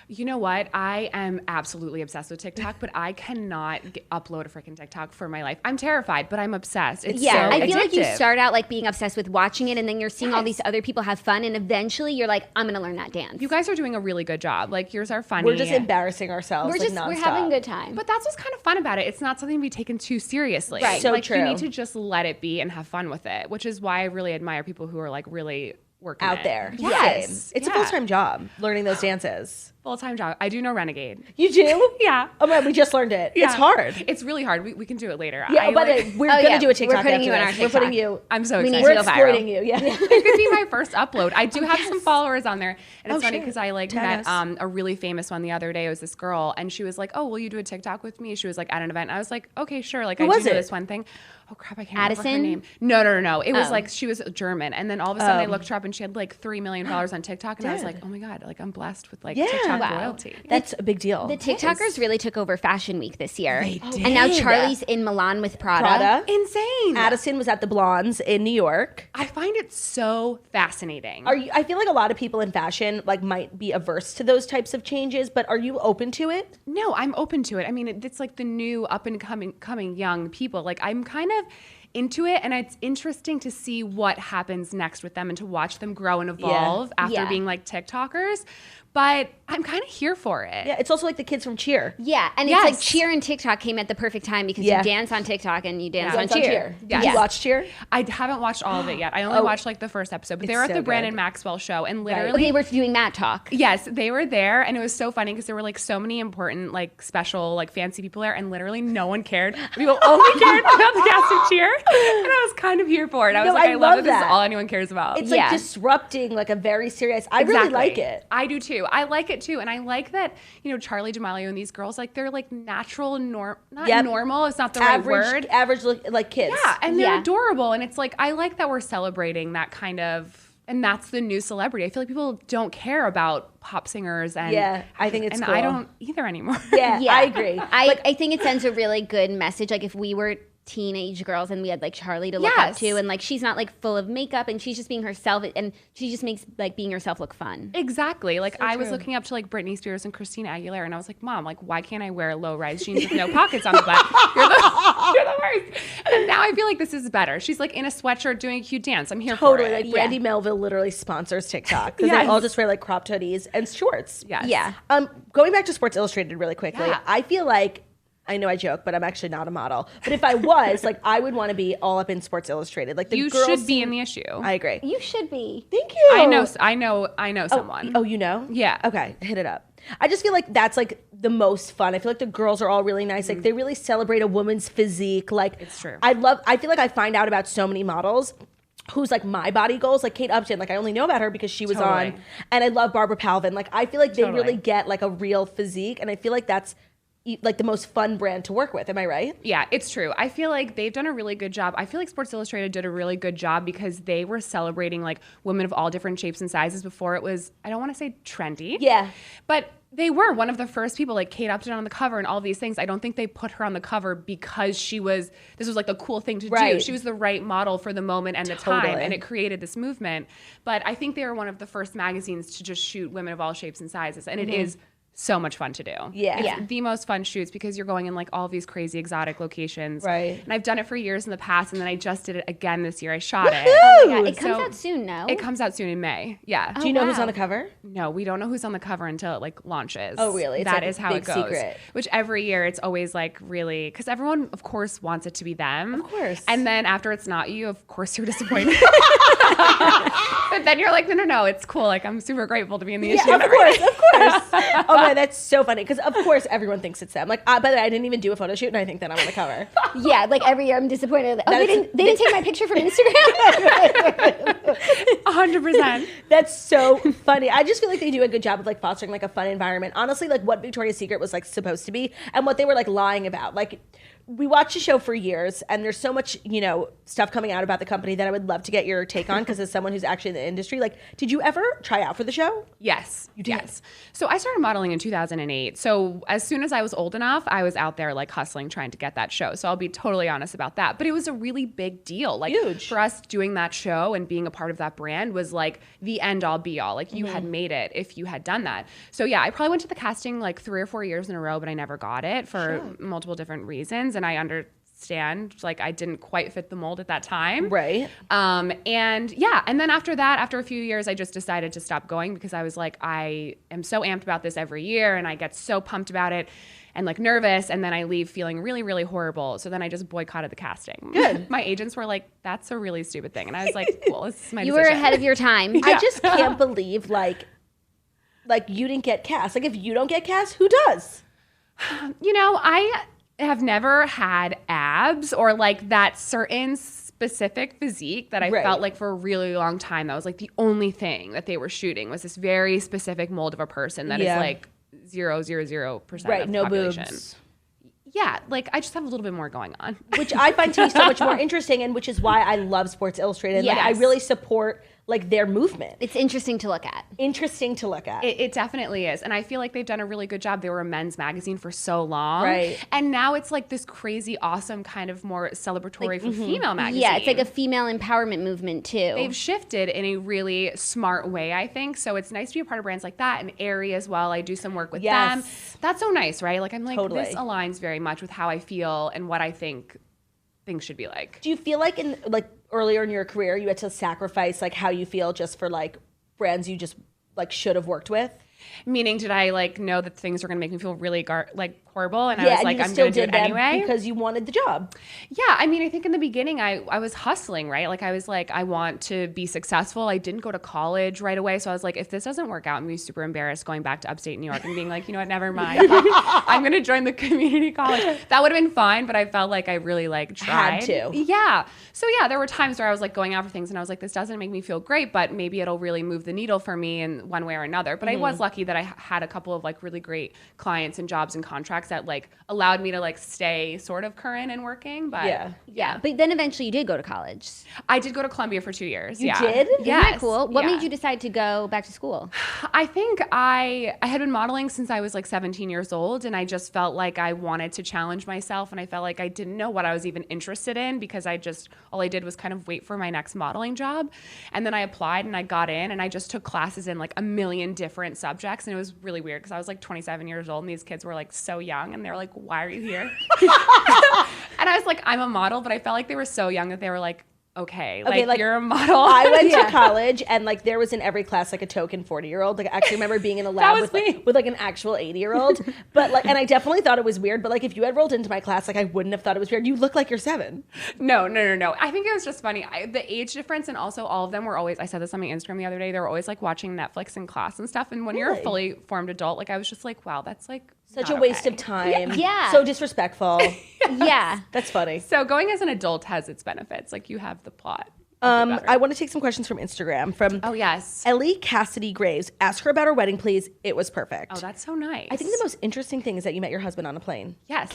You know what? I am absolutely obsessed with TikTok, but I cannot upload a freaking TikTok for my life. I'm terrified, but I'm obsessed. It's Yeah, so I feel like you addictive. start out like being obsessed with watching it, and then you're seeing all Yes. these other people have fun, and eventually you're like, I'm gonna learn that dance. You guys are doing a really good job. Like yours are funny. We're just embarrassing ourselves. we're like, just we're nonstop. having a good time. But that's what's kind of fun about it. It's not something to be taken too seriously. Right. So like true. you need to just let it be and have fun with it, which is why I really admire people who are like really working out it. there. Yes. It's a Yeah. full-time job learning those dances. Full-time job. I do know Renegade. You do? Yeah. Oh my God, we just learned it. Yeah. It's hard. It's really hard. We can do it later. Yeah, I, by the like- way, we're Oh, gonna yeah. do a TikTok. We're putting after you on this. our We're putting TikTok. you. I'm so We need excited. to We're go viral. exploiting you. Yeah. It could be my first upload. I do have some followers on there, and it's Oh, funny shit. because I like Tag met us. a really famous one the other day. It was this girl, and she was like, "Oh, will you do a TikTok with me?" She was like at an event. I was like, "Okay, sure." Like Who I was do know it? this one thing. Oh crap, I can't remember her Addison? name. No. It was like she was German, and then all of a sudden I looked her up, and she had like 3 million followers on TikTok, and I was Dead. like, "Oh my god, like I'm blessed with like Yeah. TikTok Wow. royalty." That's a big deal. The TikTokers really took over Fashion Week this year. They And now did. Charlie's in Milan with Prada. Prada. Insane. Addison was at the Blondes in New York. I find it so fascinating. Are you? I feel like a lot of people in fashion like might be averse to those types of changes, but are you open to it? No, I'm open to it. I mean, it's like the new up and coming young people. Like I'm kind of into it, and it's interesting to see what happens next with them and to watch them grow and evolve after Yeah. being like TikTokers. But I'm kind of here for it. Yeah, it's also like the kids from Cheer. Yeah, and Yes. it's like Cheer and TikTok came at the perfect time because Yeah. you dance on TikTok and you dance Yeah. on Dance on Cheer. Did Yes. you watch Cheer? I haven't watched all of it yet. I only watched like the first episode. But they It's were at so the Brandon good. Maxwell show, and literally, Okay, we're doing Matt Talk. yes, they were there, and it was so funny because there were like so many important, like special, like fancy people there, and literally no one cared. People only cared about the cast of Cheer, and I was kind of here for it. I was No, like, I I love love that this is that. all anyone cares about. It's Yeah. like disrupting like a very serious. I really like it. I do too. I like it too, and I like that Charlie D'Amelio and these girls like they're like natural, not Yep. normal. It's not the right word. Average like kids. Yeah, and they're Yeah. adorable, and it's like I like that we're celebrating that kind of And that's the new celebrity. I feel like people don't care about pop singers. And I think it's and cool. I don't either anymore. Yeah, I agree. I think it sends a really good message. Like if we were teenage girls and we had like Charlie to look up to, and like she's not like full of makeup and she's just being herself, and she just makes like being herself look fun. Exactly. Like I was looking up to like Britney Spears and Christina Aguilera, and I was like, Mom, like why can't I wear low-rise jeans with no pockets on the back? You're the worst. And now I feel like this is better. She's like in a sweatshirt doing a cute dance. I'm here for it. Like Brandy Melville literally sponsors TikTok because they all just wear like crop hoodies and shorts. Yes. Yeah. Going back to Sports Illustrated really quickly, I feel like, I know I joke, but I'm actually not a model. But if I was, like, I would want to be all up in Sports Illustrated. Like, the You girls should be in the issue. I agree. You should be. Thank you. I know someone. Oh, you know? Yeah. Okay, hit it up. I just feel like that's like the most fun. I feel like the girls are all really nice. Like they really celebrate a woman's physique. Like It's true. I feel like I find out about so many models who's like my body goals, like Kate Upton. Like I only know about her because she was on. And I love Barbara Palvin. Like I feel like they really get like a real physique. And I feel like that's like the most fun brand to work with. Am I right? Yeah, it's true. I feel like they've done a really good job. I feel like Sports Illustrated did a really good job because they were celebrating like women of all different shapes and sizes before it was, I don't want to say trendy. Yeah. But they were one of the first people, like Kate Upton on the cover and all these things. I don't think they put her on the cover because this was like the cool thing to do. She was the right model for the moment and the time, and it created this movement. But I think they were one of the first magazines to just shoot women of all shapes and sizes. And it is so much fun to do. It's the most fun shoots because you're going in like all these crazy exotic locations. Right. And I've done it for years in the past, and then I just did it again this year. I shot it. Oh my God. It comes out soon, no? It comes out soon in May. Yeah. Do you know who's on the cover? No, we don't know who's on the cover until it like launches. Oh, really? It's That like is a how big it goes. secret. Which every year it's always like really, because everyone of course wants it to be them. Of course. And then after it's not you, of course you're disappointed. But then you're like, no, it's cool. Like I'm super grateful to be in the issue. Of course. Oh my, that's so funny because of course everyone thinks it's them. Like, by the way, I didn't even do a photo shoot, and I think that I'm on the cover. Yeah, like every year I'm disappointed. Oh, they didn't take my picture from Instagram. 100%. That's so funny. I just feel like they do a good job of like fostering like a fun environment. Honestly, like what Victoria's Secret was like supposed to be and what they were like lying about. Like we watched the show for years, and there's so much, stuff coming out about the company that I would love to get your take on because as someone who's actually in the industry, like, did you ever try out for the show? Yes. You did? Yes. So I started modeling in 2008. So as soon as I was old enough, I was out there like hustling, trying to get that show. So I'll be totally honest about that. But it was a really big deal. Like huge. For us doing that show and being a part of that brand was like the end all be all. Like you had made it if you had done that. So yeah, I probably went to the casting like 3 or 4 years in a row, but I never got it for multiple different reasons. And I understand, like I didn't quite fit the mold at that time. Right. And then after that, after a few years, I just decided to stop going because I was like, I am so amped about this every year and I get so pumped about it and like nervous, and then I leave feeling really, really horrible. So then I just boycotted the casting. Good. My agents were like, that's a really stupid thing. And I was like, cool, this is my You decision. were ahead of your time. I just can't believe like you didn't get cast. Like if you don't get cast, who does? I have never had abs or like that certain specific physique that I felt like for a really long time. That was like the only thing that they were shooting was this very specific mold of a person that is like 0.000% right, of the no population. boobs. Yeah, like I just have a little bit more going on. Which I find to be so much more interesting, and which is why I love Sports Illustrated. Yes. Like I really support like their movement. It's interesting to look at. It definitely is. And I feel like they've done a really good job. They were a men's magazine for so long. Right. And now it's like this crazy, awesome kind of more celebratory for female magazine. Yeah, it's like a female empowerment movement too. They've shifted in a really smart way, I think. So it's nice to be a part of brands like that. And Aerie as well. I do some work with them. That's so nice, right? Like I'm like, this aligns very much with how I feel and what I think things should be like. Do you feel like in like earlier in your career you had to sacrifice like how you feel just for like brands you just like should have worked with? Meaning, did I like know that things were going to make me feel really like horrible, and I was like, I'm going to do it anyway because you wanted the job? Yeah, I mean, I think in the beginning I was hustling, right? Like I was like, I want to be successful. I didn't go to college right away, so I was like, if this doesn't work out, I'm gonna be super embarrassed going back to upstate New York and being like, you know what, never mind. Like, I'm going to join the community college. That would have been fine, but I felt like I really like tried. Had to. Yeah. So yeah, there were times where I was like going out for things, and I was like, this doesn't make me feel great, but maybe it'll really move the needle for me in one way or another. But I was lucky that I had a couple of like really great clients and jobs and contracts that like allowed me to like stay sort of current and working. But yeah. But then eventually you did go to college. I did go to Columbia for 2 years. You did? Yeah. Isn't that cool? What made you decide to go back to school? I think I had been modeling since I was like 17 years old, and I just felt like I wanted to challenge myself, and I felt like I didn't know what I was even interested in because all I did was kind of wait for my next modeling job. And then I applied and I got in, and I just took classes in like a million different subjects, and it was really weird because I was like 27 years old and these kids were like so young, and they were like, why are you here? And I was like, I'm a model, but I felt like they were so young that they were like, okay, like you're a model. I went to college, and like there was in every class like a token 40-year-old. Like I actually remember being in a lab with like an actual 80-year-old. But like, and I definitely thought it was weird. But like, if you had rolled into my class, like I wouldn't have thought it was weird. You look like you're 7. No. I think it was just funny. The age difference, and also all of them were always. I said this on my Instagram the other day. They were always like watching Netflix in class and stuff. And when you're a fully formed adult, like I was just like, wow, that's like such a waste of time. Yeah. So disrespectful. Yeah. That's funny. So going as an adult has its benefits. Like you have the plot. I want to take some questions from Instagram from Ellie Cassidy Graves. Ask her about her wedding, please. It was perfect. Oh, that's so nice. I think the most interesting thing is that you met your husband on a plane. Yes.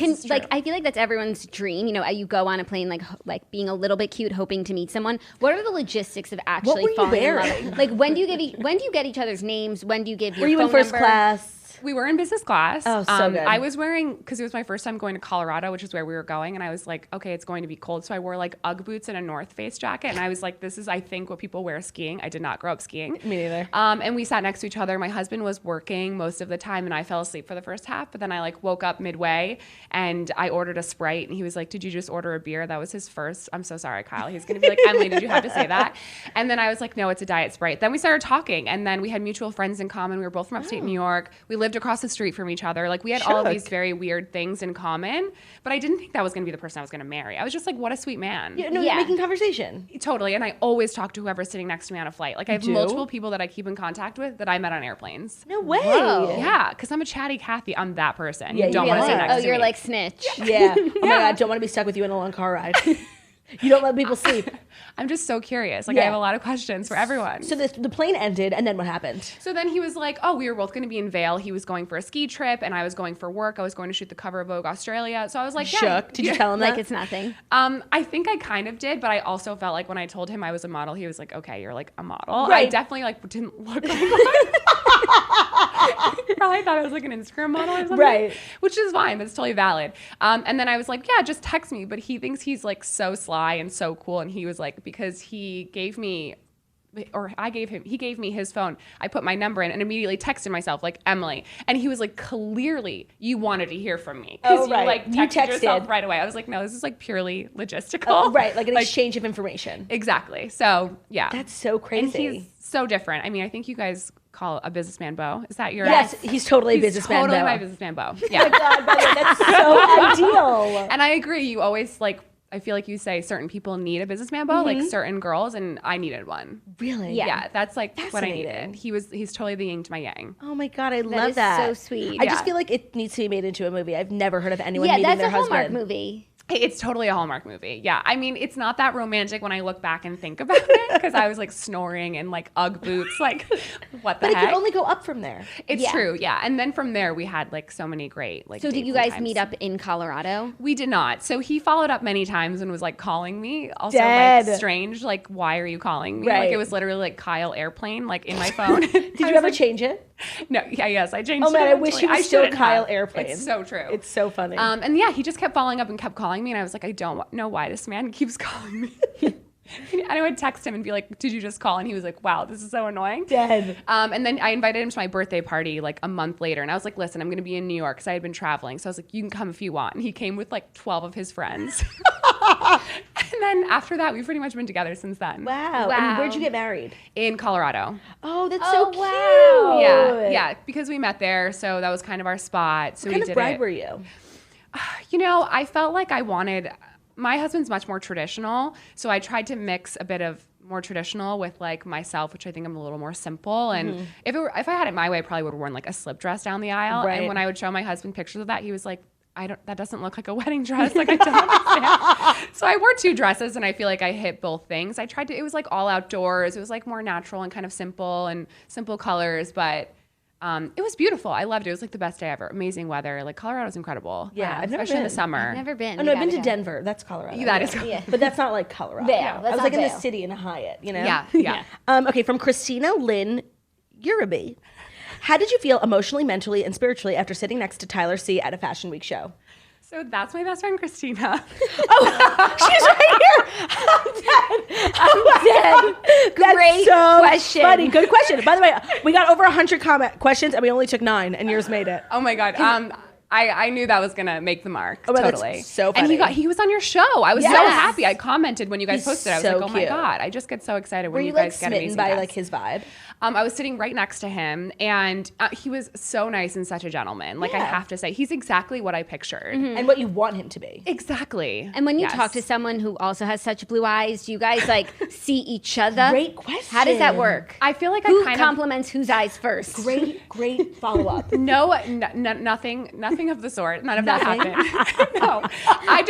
I feel like that's everyone's dream. You know, you go on a plane like being a little bit cute, hoping to meet someone. What are the logistics of actually falling in love? Like when do you get each other's names? When do you give your phone number? Were you in first class? We were in business class. Oh, so good. I was wearing, because it was my first time going to Colorado, which is where we were going, and I was like, okay, it's going to be cold. So I wore like Ugg boots and a North Face jacket, and I was like, this is, I think, what people wear skiing. I did not grow up skiing. Me neither. And we sat next to each other. My husband was working most of the time, and I fell asleep for the first half, but then I like woke up midway, and I ordered a Sprite, and he was like, did you just order a beer? That was his first. I'm so sorry, Kyle. He's going to be like, Emily, did you have to say that? And then I was like, no, it's a Diet Sprite. Then we started talking, and then we had mutual friends in common. We were both from upstate New York. We lived across the street from each other. Like we had all of these very weird things in common, but I didn't think that was going to be the person I was going to marry. I was just like, what a sweet man. You're making conversation. Totally. And I always talk to whoever's sitting next to me on a flight. Like I have multiple people that I keep in contact with that I met on airplanes. No way. Whoa. Yeah. Cause I'm a chatty Cathy. I'm that person. You don't want to sit next to me. Oh, you're like snitch. Yeah. Oh my God. Don't want to be stuck with you in a long car ride. You don't let people sleep. I'm just so curious. Like I have a lot of questions for everyone. So the plane ended, and then what happened? So then he was like, oh, we were both going to be in Vail. He was going for a ski trip, and I was going for work. I was going to shoot the cover of Vogue Australia. So I was like, shook. Did you tell him that? Like it's nothing. I think I kind of did, but I also felt like when I told him I was a model, he was like, okay, you're like a model. Right. I definitely like didn't look like one. Probably thought I was like an Instagram model or something. Right. Which is fine. That's totally valid. And then I was like, yeah, just text me. But he thinks he's like so sly and so cool. And he was like, because he gave me his phone. I put my number in and immediately texted myself like Emily. And he was like, clearly you wanted to hear from me. Because you like texted yourself right away. I was like, no, this is like purely logistical. Right. Like an exchange of information. Exactly. So yeah. That's so crazy. And he's so different. I mean, I think you guys call a businessman beau. Is that your? Yes, he's totally a businessman totally beau. my businessman beau. Yeah. Oh my God, that's so ideal. And I agree. You always like, I feel like you say certain people need a businessman beau, like certain girls, and I needed one. Really? Yeah, that's like what I needed. He's totally the yin to my yang. Oh my God, I love that. That is so sweet. I just feel like it needs to be made into a movie. I've never heard of anyone meeting their husband. Yeah, that's a Hallmark movie. It's totally a Hallmark movie. Yeah. I mean, it's not that romantic when I look back and think about it because I was like snoring in like Ugg boots. Like, what the heck? But it could only go up from there. It's true. Yeah. And then from there, we had like so many great like. So did you guys meet up in Colorado? We did not. So he followed up many times and was like calling me. Also like strange. Like, why are you calling me? Right. Like it was literally like Kyle Airplane like in my phone. Did you ever change it? No. Yeah. Yes. I changed it. Oh man, I wish he was still Kyle Airplane. It's so true. It's so funny. And yeah, he just kept following up and kept calling me. And I was like, I don't know why this man keeps calling me. And I would text him and be like, did you just call? And he was like, wow, this is so annoying. Dead. And then I invited him to my birthday party like a month later. And I was like, listen, I'm going to be in New York because I had been traveling. So I was like, you can come if you want. And he came with like 12 of his friends. And then after that, we've pretty much been together since then. Wow. And where'd you get married? In Colorado. Oh, that's so cute. Wow. Yeah. Yeah. Because we met there. So that was kind of our spot. So what kind of bride were you? You know, I felt like my husband's much more traditional. So I tried to mix a bit of more traditional with like myself, which I think I'm a little more simple. And if I had it my way, I probably would have worn like a slip dress down the aisle. Right. And when I would show my husband pictures of that, he was like, that doesn't look like a wedding dress. Like I don't understand. So I wore 2 dresses and I feel like I hit both things. It was like all outdoors. It was like more natural and kind of simple colors. But It was beautiful. I loved it. It was like the best day ever. Amazing weather. Like Colorado's incredible. Yeah, I've never especially in been. the summer. I've never been. Oh no, I've been to Denver. That's Colorado. That is, but that's not like Colorado. Vail. I was like in the Vail. city in a Hyatt, you know? Yeah. Okay, from Christina Lynn Uraby. How did you feel emotionally, mentally, and spiritually after sitting next to Tyler C at a Fashion Week show? So that's my best friend, Christina. She's right here. I'm dead. That's Great so question. funny. Good question. By the way, we got over 100 questions, and we only took 9, and yours made it. Oh my God. I knew that was gonna make the mark. Oh, totally. That's so funny. And he was on your show. I was so happy. I commented when you guys posted it. I was so like, oh my cute. God. I just get so excited Were when you you like guys get smitten amazing by guests. like his vibe? I was sitting right next to him, and he was so nice and such a gentleman. Like, I have to say, he's exactly what I pictured. And what you want him to be. Exactly. And when you talk to someone who also has such blue eyes, do you guys like see each other? Great question. How does that work? I feel like Who I kind compliments whose eyes first? Great follow-up. nothing of the sort. None of that happened. No, I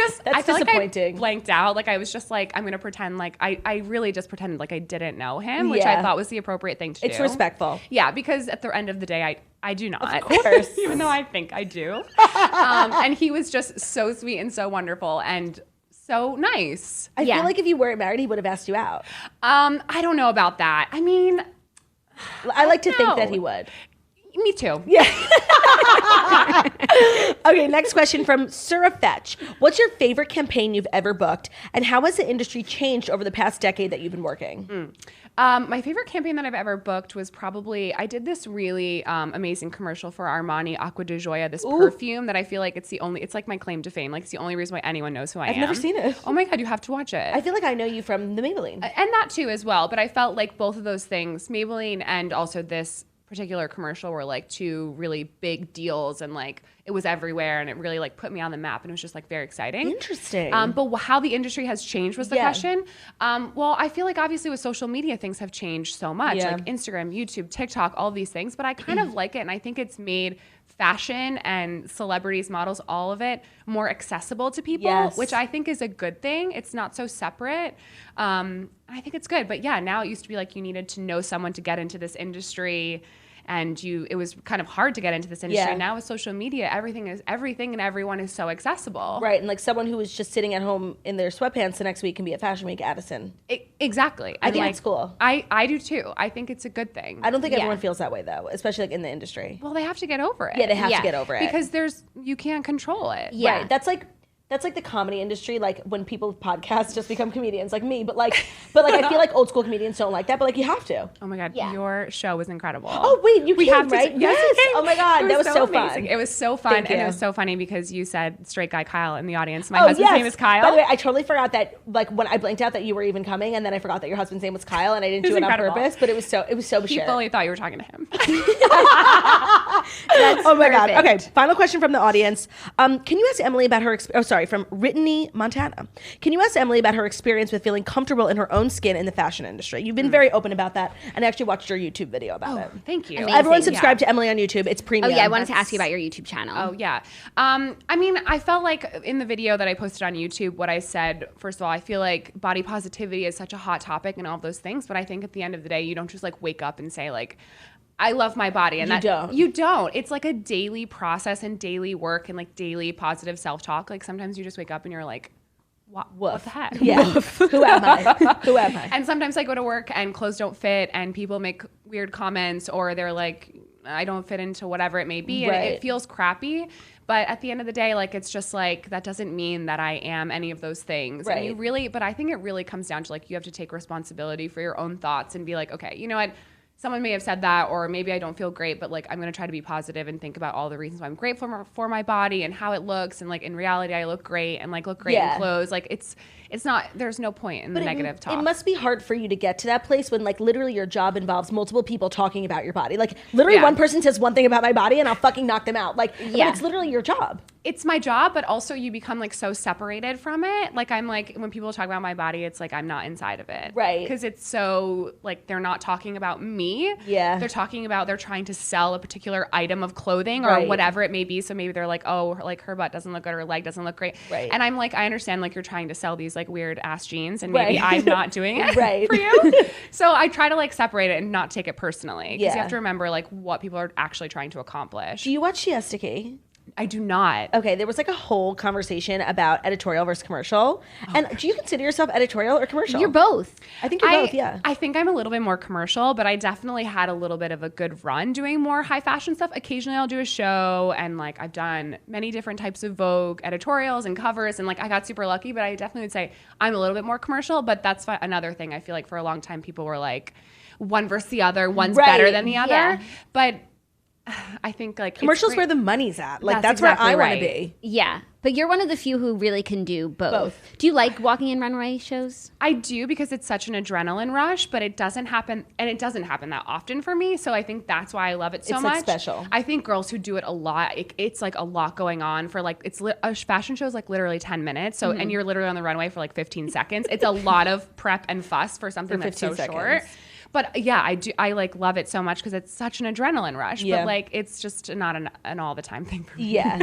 feel disappointing. like I blanked out. Like I was just like, I'm gonna pretend like I really just pretended like I didn't know him, which I thought was the appropriate thing to do. It's respectful. Yeah, because at the end of the day, I do not. Of course. Even though I think I do. And he was just so sweet and so wonderful and so nice. I feel like if you weren't married, he would have asked you out. I don't know about that. I mean, I like to think know. that he would. Me too. Yeah. Okay, next question from Surafetch. What's your favorite campaign you've ever booked, and how has the industry changed over the past decade that you've been working? My favorite campaign that I've ever booked was probably, I did this really amazing commercial for Armani Acqua di Gioia, this perfume that I feel like it's like my claim to fame. Like it's the only reason why anyone knows who I am. I've never seen it. Oh my God, you have to watch it. I feel like I know you from the Maybelline. And that too as well. But I felt like both of those things, Maybelline and also this particular commercial, were like two really big deals, and like it was everywhere, and it really like put me on the map, and it was just like very exciting. Interesting. But how the industry has changed was the question. Well, I feel like obviously with social media, things have changed so much, like Instagram, YouTube, TikTok, all these things. But I kind of like it, and I think it's made fashion and celebrities, models, all of it more accessible to people, which I think is a good thing. It's not so separate. I think it's good. But yeah, now it used to be like you needed to know someone to get into this industry, and it was kind of hard to get into this industry. Now with social media, everything and everyone is so accessible. Right, and like someone who was just sitting at home in their sweatpants the next week can be at Fashion Week Addison. Exactly. I think it's cool. I do too. I think it's a good thing. I don't think everyone feels that way though, especially like in the industry. Well, they have to get over it. Yeah, they have to get over it. Because you can't control it. Yeah. Right. That's like the comedy industry, like when people with podcasts just become comedians like me. But I feel like old school comedians don't like that, but like you have to. Oh my God, your show was incredible. Oh wait, you came, right? Yes. Oh my God, that was so amazing. fun. It was so fun, Thank and you. it was so funny because you said straight guy Kyle in the audience. My husband's name is Kyle. By the way, I totally forgot that, like when I blanked out that you were even coming, and then I forgot that your husband's name was Kyle, and I didn't do it on purpose, but it was so He fully thought you were talking to him. Oh my God. Okay, final question from the audience. Can you ask Emily about her? From Brittany, Montana. Can you ask Emily about her experience with feeling comfortable in her own skin in the fashion industry? You've been very open about that, and I actually watched your YouTube video about it. Thank you. Amazing. Everyone subscribe to Emily on YouTube. It's premium. Oh yeah, I wanted to ask you about your YouTube channel. Oh yeah. I mean, I felt like in the video that I posted on YouTube, what I said, first of all, I feel like body positivity is such a hot topic and all of those things, but I think at the end of the day, you don't just like wake up and say like, I love my body. And you don't. It's like a daily process and daily work and like daily positive self-talk. Like sometimes you just wake up and you're like, what the heck? Yeah. Who am I? Who am I? And sometimes I go to work and clothes don't fit and people make weird comments, or they're like, I don't fit into whatever it may be. And it feels crappy. But at the end of the day, like, it's just like, that doesn't mean that I am any of those things. Right. And but I think it really comes down to like, you have to take responsibility for your own thoughts and be like, okay, you know what? Someone may have said that, or maybe I don't feel great, but like I'm going to try to be positive and think about all the reasons why I'm grateful for my body and how it looks. And like in reality, I look great and like look great in clothes. Like it's not, there's no point in the negative talk. It must be hard for you to get to that place when like literally your job involves multiple people talking about your body. Like literally one person says one thing about my body and I'll fucking knock them out. Like but it's literally your job. it's my job, but also you become like so separated from it. Like I'm like, when people talk about my body, it's like I'm not inside of it. Right. Because it's so like they're not talking about me. Yeah. They're talking about they're trying to sell a particular item of clothing or whatever it may be. So maybe they're like, oh, like her butt doesn't look good, her leg doesn't look great. Right. And I'm like, I understand like you're trying to sell these like weird ass jeans and maybe I'm not doing it for you. So I try to like separate it and not take it personally. Because you have to remember like what people are actually trying to accomplish. Do you watch Siesta Key? I do not. Okay, there was like a whole conversation about editorial versus commercial. And do you consider yourself editorial or commercial? You're both. I think you're both, yeah. I think I'm a little bit more commercial, but I definitely had a little bit of a good run doing more high fashion stuff. Occasionally I'll do a show and like I've done many different types of Vogue editorials and covers and like I got super lucky, but I definitely would say I'm a little bit more commercial, but that's another thing. I feel like for a long time people were like one versus the other, one's better than the other. Yeah. But I think like commercials where the money's at. Like that's exactly where I want to be. Yeah. But you're one of the few who really can do both. Do you like walking in runway shows? I do because it's such an adrenaline rush, but it doesn't happen, and it doesn't happen that often for me. So I think that's why I love it so much. It's like special. I think girls who do it a lot, it's like a lot going on for like, a fashion show is like literally 10 minutes. So, and you're literally on the runway for like 15 seconds. It's a lot of prep and fuss for something that's so short. But yeah, I do. I like love it so much because it's such an adrenaline rush. Yeah. But like, it's just not an all the time thing for me. Yeah.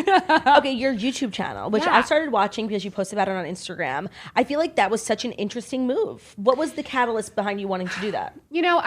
Okay, your YouTube channel, which I started watching because you posted about it on Instagram. I feel like that was such an interesting move. What was the catalyst behind you wanting to do that? You know,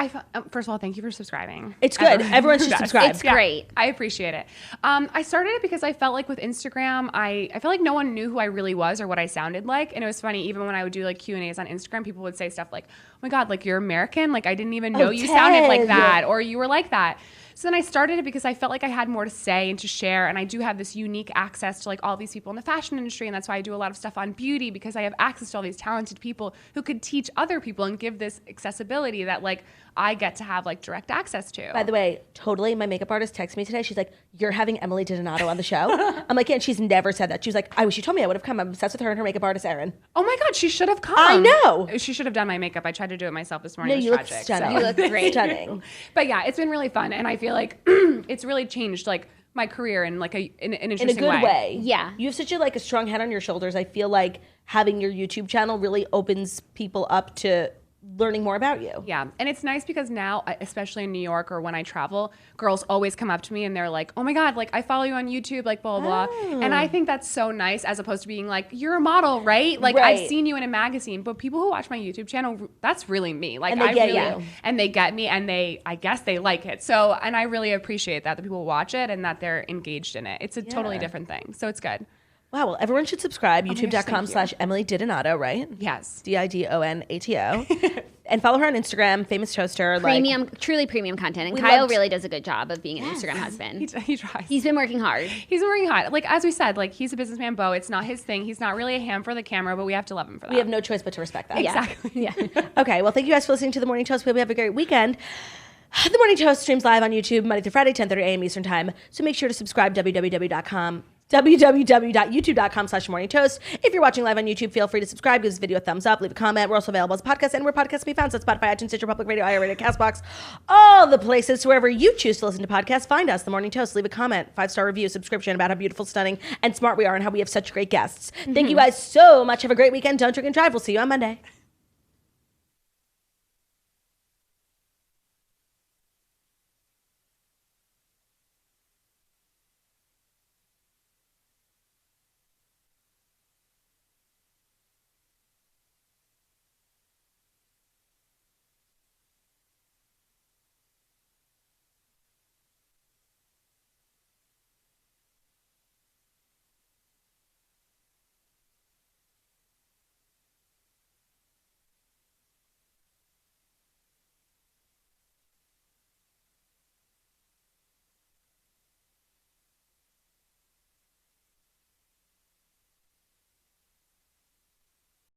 first of all, thank you for subscribing. It's good. Everyone should subscribe. It's great. I appreciate it. I started it because I felt like with Instagram, I felt like no one knew who I really was or what I sounded like. And it was funny, even when I would do like Q&As on Instagram, people would say stuff like, oh my God, like you're American? Like I didn't even know you sounded like that or you were like that. So then I started it because I felt like I had more to say and to share. And I do have this unique access to like all these people in the fashion industry. And that's why I do a lot of stuff on beauty because I have access to all these talented people who could teach other people and give this accessibility that like I get to have like direct access to. By the way, totally. My makeup artist texted me today. She's like, you're having Emily DiDonato on the show? I'm like, yeah, and she's never said that. She was like, I wish you told me I would have come. I'm obsessed with her and her makeup artist, Erin. Oh my God, she should have come. I know. She should have done my makeup. I tried to do it myself this morning. No, you look stunning. You look great. Stunning. But yeah, it's been really fun. And I feel like it's really changed like my career in like in an interesting way. In a good way. Yeah. You have such a strong head on your shoulders. I feel like having your YouTube channel really opens people up to learning more about you. Yeah. And it's nice because now, especially in New York or when I travel, girls always come up to me and they're like, oh my God, like I follow you on YouTube, like blah, blah, blah. And I think that's so nice as opposed to being like, you're a model, right? Like I've seen you in a magazine, but people who watch my YouTube channel, that's really me. Like and they get you. And they get me and I guess they like it. So, and I really appreciate that people watch it and that they're engaged in it. It's a totally different thing. So it's good. Wow, well, everyone should subscribe. YouTube.com/Emily DiDonato, right? Yes. DiDonato. And follow her on Instagram, famous toaster. Premium, truly premium content. And Kyle really does a good job of being an Instagram husband. He tries. He's been working hard. He's been working hard. Like, as we said, like, he's a businessman, Beau. It's not his thing. He's not really a ham for the camera, but we have to love him for that. We have no choice but to respect that. Exactly. Yeah. Okay, well, thank you guys for listening to The Morning Toast. We hope you have a great weekend. The Morning Toast streams live on YouTube Monday through Friday, 10:30 a.m. Eastern Time. So make sure to subscribe, www.youtube.com/morningtoast. If you're watching live on YouTube, feel free to subscribe, give this video a thumbs up, leave a comment. We're also available as a podcast and where podcasts can be found. So Spotify, iTunes, Stitcher, Public Radio, iHeartRadio, CastBox, all the places. So wherever you choose to listen to podcasts, find us, The Morning Toast. Leave a comment, 5-star review, subscription about how beautiful, stunning, and smart we are and how we have such great guests. Thank you guys so much. Have a great weekend. Don't drink and drive. We'll see you on Monday.